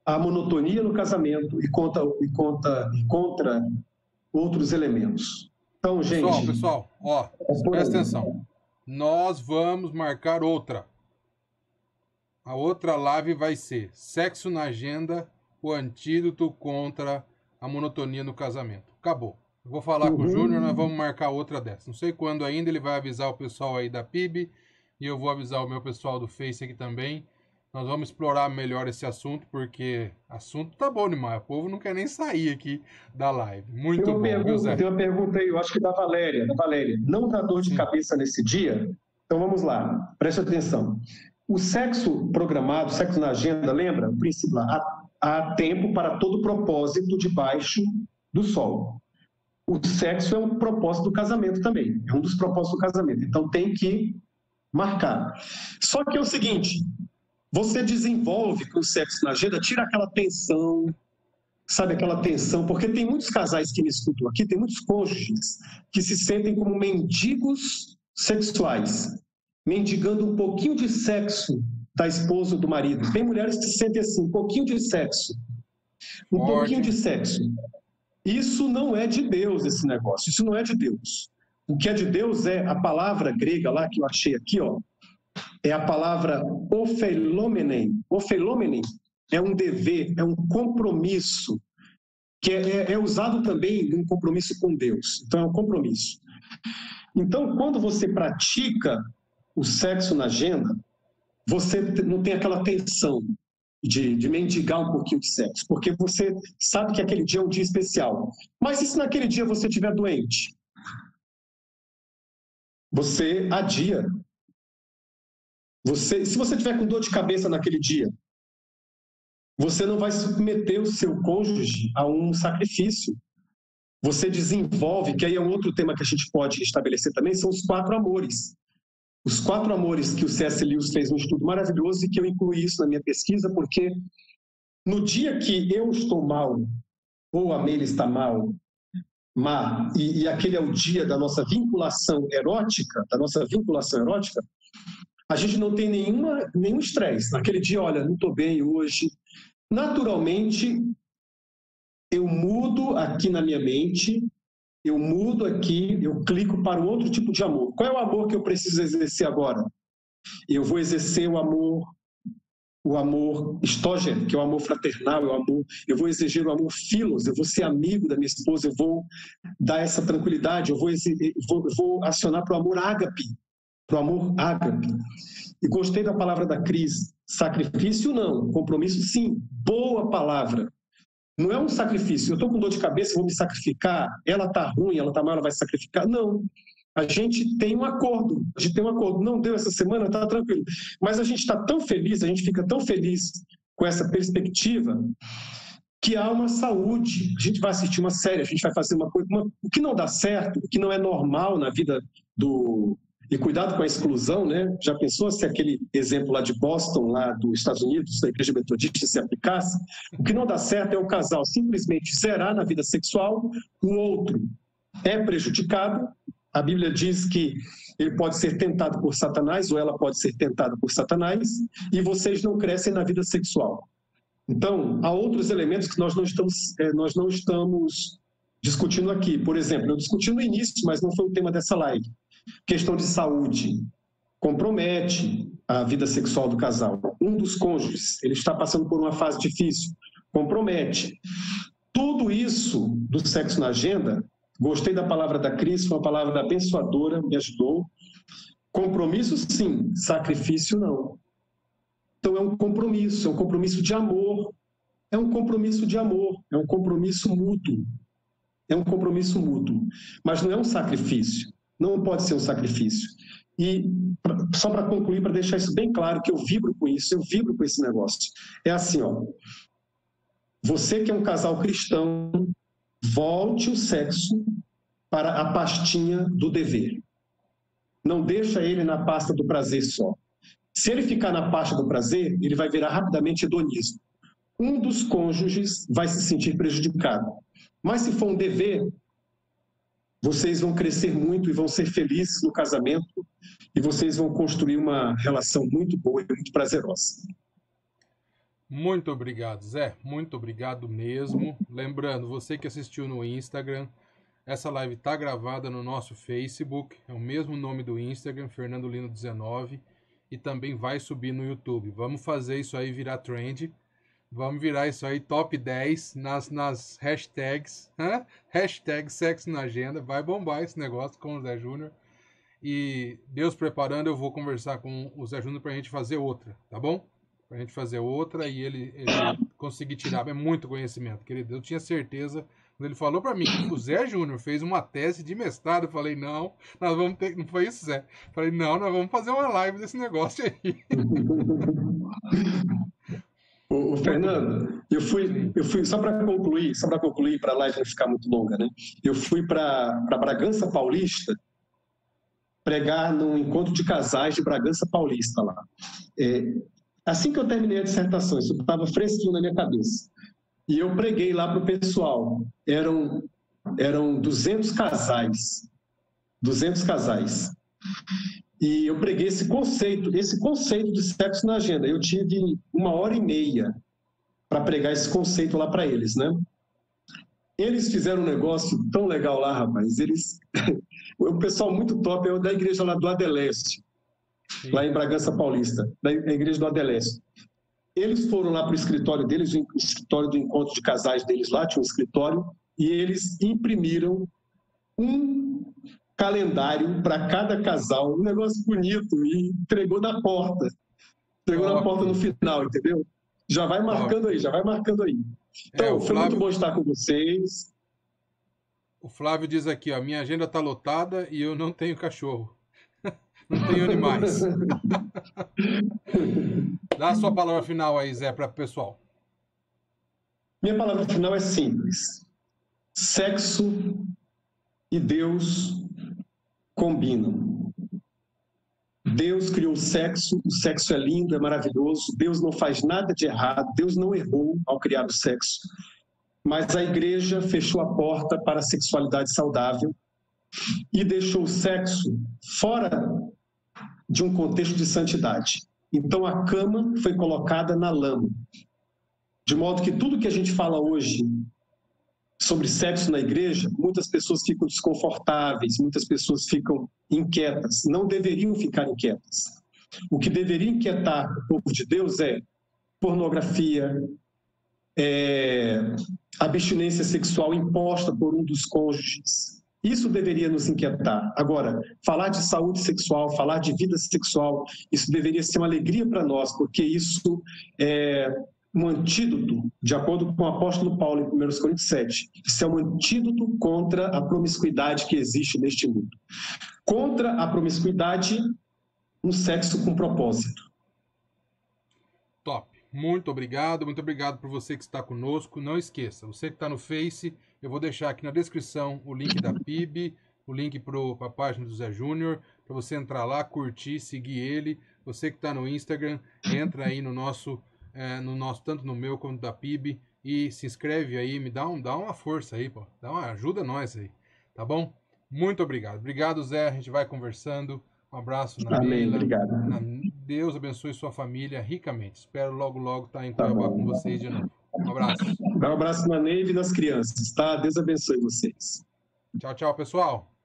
S2: a monotonia no casamento e contra outros elementos. Então, gente...
S1: Pessoal, ó, presta atenção. Nós vamos marcar outra. A outra live vai ser Sexo na Agenda, o antídoto contra a monotonia no casamento. Acabou. Eu vou falar com o Júnior, nós vamos marcar outra dessa. Não sei quando ainda, ele vai avisar o pessoal aí da PIB e eu vou avisar o meu pessoal do Face aqui também. Nós vamos explorar melhor esse assunto, porque assunto tá bom demais. O povo não quer nem sair aqui da live. Muito bom, viu, Zé?
S2: Tem uma pergunta aí, eu acho que da Valéria. Não dá dor de cabeça nesse dia? Então vamos lá, preste atenção. O sexo programado, sexo na agenda, lembra? O princípio lá, há tempo para todo propósito debaixo do sol. O sexo é um propósito do casamento também, é um dos propósitos do casamento. Então tem que marcar. Só que é o seguinte... Você desenvolve com o sexo na agenda, tira aquela tensão, sabe, aquela tensão, porque tem muitos casais que me escutam aqui, tem muitos cônjuges que se sentem como mendigos sexuais, mendigando um pouquinho de sexo da esposa ou do marido. Tem mulheres que se sentem assim, um pouquinho de sexo, pouquinho de sexo. Isso não é de Deus, esse negócio, isso não é de Deus. O que é de Deus é a palavra grega lá que eu achei aqui, ó, é a palavra ophelomenen. Ophelomenen é um dever, é um compromisso, que é usado também um compromisso com Deus. Então, é um compromisso. Então, quando você pratica o sexo na agenda, você não tem aquela tensão de mendigar um pouquinho de sexo, porque você sabe que aquele dia é um dia especial. Mas e se naquele dia você estiver doente? Você adia. Se você tiver com dor de cabeça naquele dia, você não vai submeter o seu cônjuge a um sacrifício. Você desenvolve, que aí é um outro tema que a gente pode estabelecer também, são os 4 amores. Os 4 amores que o C.S. Lewis fez um estudo maravilhoso e que eu incluí isso na minha pesquisa, porque no dia que eu estou mal, ou a Meila está mal, e aquele é o dia da nossa vinculação erótica, a gente não tem nenhum estresse. Naquele dia, olha, não estou bem hoje. Naturalmente, eu mudo aqui na minha mente eu mudo aqui, eu clico para um outro tipo de amor. Qual é o amor que eu preciso exercer agora? Eu vou exercer o amor estógeno, que é o amor fraternal, eu vou exigir o amor filos, eu vou ser amigo da minha esposa, eu vou dar essa tranquilidade, eu vou acionar para o amor ágape, E gostei da palavra da Cris, sacrifício não, compromisso sim, boa palavra. Não é um sacrifício, eu estou com dor de cabeça, vou me sacrificar, ela está ruim, ela está mal, ela vai se sacrificar. Não, a gente tem um acordo, não deu essa semana, está tranquilo. Mas a gente está tão feliz, a gente fica tão feliz com essa perspectiva, que há uma saúde, a gente vai assistir uma série, a gente vai fazer uma coisa, o que não dá certo, o que não é normal na vida do... E cuidado com a exclusão, né? Já pensou se aquele exemplo lá de Boston, lá dos Estados Unidos, da Igreja Metodista, se aplicasse? O que não dá certo é o casal simplesmente zerar na vida sexual, o outro é prejudicado. A Bíblia diz que ele pode ser tentado por Satanás, ou ela pode ser tentada por Satanás, e vocês não crescem na vida sexual. Então, há outros elementos que nós não estamos discutindo aqui. Por exemplo, eu discuti no início, mas não foi o tema dessa live. Questão de saúde compromete a vida sexual do casal. Um dos cônjuges, ele está passando por uma fase difícil, compromete. Tudo isso do sexo na agenda, gostei da palavra da Cris, foi uma palavra abençoadora, me ajudou. Compromisso, sim, sacrifício, não. Então é um compromisso de amor, é um compromisso mútuo. Mas não é um sacrifício. Não pode ser um sacrifício. E só para concluir, para deixar isso bem claro, que eu vibro com isso, eu vibro com esse negócio. É assim, ó. Você que é um casal cristão, volte o sexo para a pastinha do dever. Não deixa ele na pasta do prazer só. Se ele ficar na pasta do prazer, ele vai virar rapidamente hedonismo. Um dos cônjuges vai se sentir prejudicado. Mas se for um dever, vocês vão crescer muito e vão ser felizes no casamento e vocês vão construir uma relação muito boa e muito prazerosa.
S1: Muito obrigado, Zé. Muito obrigado mesmo. Lembrando, você que assistiu no Instagram, essa live está gravada no nosso Facebook, é o mesmo nome do Instagram, Fernando Lino 19, e também vai subir no YouTube. Vamos fazer isso aí virar trend. Vamos virar isso aí top 10 nas hashtags. Hashtag sexo na agenda. Vai bombar esse negócio com o Zé Júnior. E Deus preparando, eu vou conversar com o Zé Júnior para a gente fazer outra, tá bom? Para a gente fazer outra e ele conseguir tirar. É muito conhecimento, querido. Eu tinha certeza. Quando ele falou para mim que o Zé Júnior fez uma tese de mestrado, eu falei, não, nós vamos ter... Não foi isso, Zé? Eu falei, não, nós vamos fazer uma live desse negócio aí.
S2: Ô, Fernando, eu fui só para concluir, para a live não ficar muito longa, né? Eu fui para Bragança Paulista pregar num encontro de casais de Bragança Paulista lá. Assim que eu terminei a dissertação, isso estava fresquinho na minha cabeça. E eu preguei lá para o pessoal. Eram 200 casais. 200 casais. E eu preguei esse conceito de sexo na agenda. Eu tive 1h30 para pregar esse conceito lá para eles, né? Eles fizeram um negócio tão legal lá, rapaz. O pessoal muito top é da igreja lá do Adeleste, lá em Bragança Paulista, da igreja do Adeleste. Eles foram lá para o escritório deles, o escritório do encontro de casais deles lá, tinha um escritório, e eles imprimiram um calendário para cada casal, um negócio bonito, e entregou na porta. Entregou na porta no final, entendeu? Já vai marcando aí. Então, foi muito bom estar com vocês.
S1: O Flávio diz aqui, ó, minha agenda está lotada e eu não tenho cachorro. Não tenho animais. Dá a sua palavra final aí, Zé, para o pessoal.
S2: Minha palavra final é simples. Sexo e Deus combinam. Deus criou o sexo é lindo, é maravilhoso, Deus não faz nada de errado, Deus não errou ao criar o sexo, mas a igreja fechou a porta para a sexualidade saudável e deixou o sexo fora de um contexto de santidade. Então a cama foi colocada na lama, de modo que tudo que a gente fala hoje sobre sexo na igreja, muitas pessoas ficam desconfortáveis, muitas pessoas ficam inquietas. Não deveriam ficar inquietas. O que deveria inquietar o povo de Deus é pornografia, abstinência sexual imposta por um dos cônjuges. Isso deveria nos inquietar. Agora, falar de saúde sexual, falar de vida sexual, isso deveria ser uma alegria para nós, porque isso é um antídoto, de acordo com o apóstolo Paulo em 1 Coríntios 7, isso é um antídoto contra a promiscuidade que existe neste mundo. Contra a promiscuidade, um sexo com propósito.
S1: Top. Muito obrigado por você que está conosco. Não esqueça, você que está no Face, eu vou deixar aqui na descrição o link da PIB, o link para a página do Zé Júnior, para você entrar lá, curtir, seguir ele. Você que está no Instagram, entra aí no nosso, tanto no meu quanto da PIB, e se inscreve aí, dá uma força aí, pô. Ajuda nós aí, tá bom? Muito obrigado. Obrigado, Zé, a gente vai conversando. Um abraço na
S2: Amém,
S1: Leila.
S2: obrigado.
S1: Deus abençoe sua família ricamente. Espero logo estar em Cuiabá com vocês de novo. Um abraço.
S2: Dá um abraço na Neiva e nas crianças, tá? Deus abençoe vocês.
S1: Tchau, pessoal.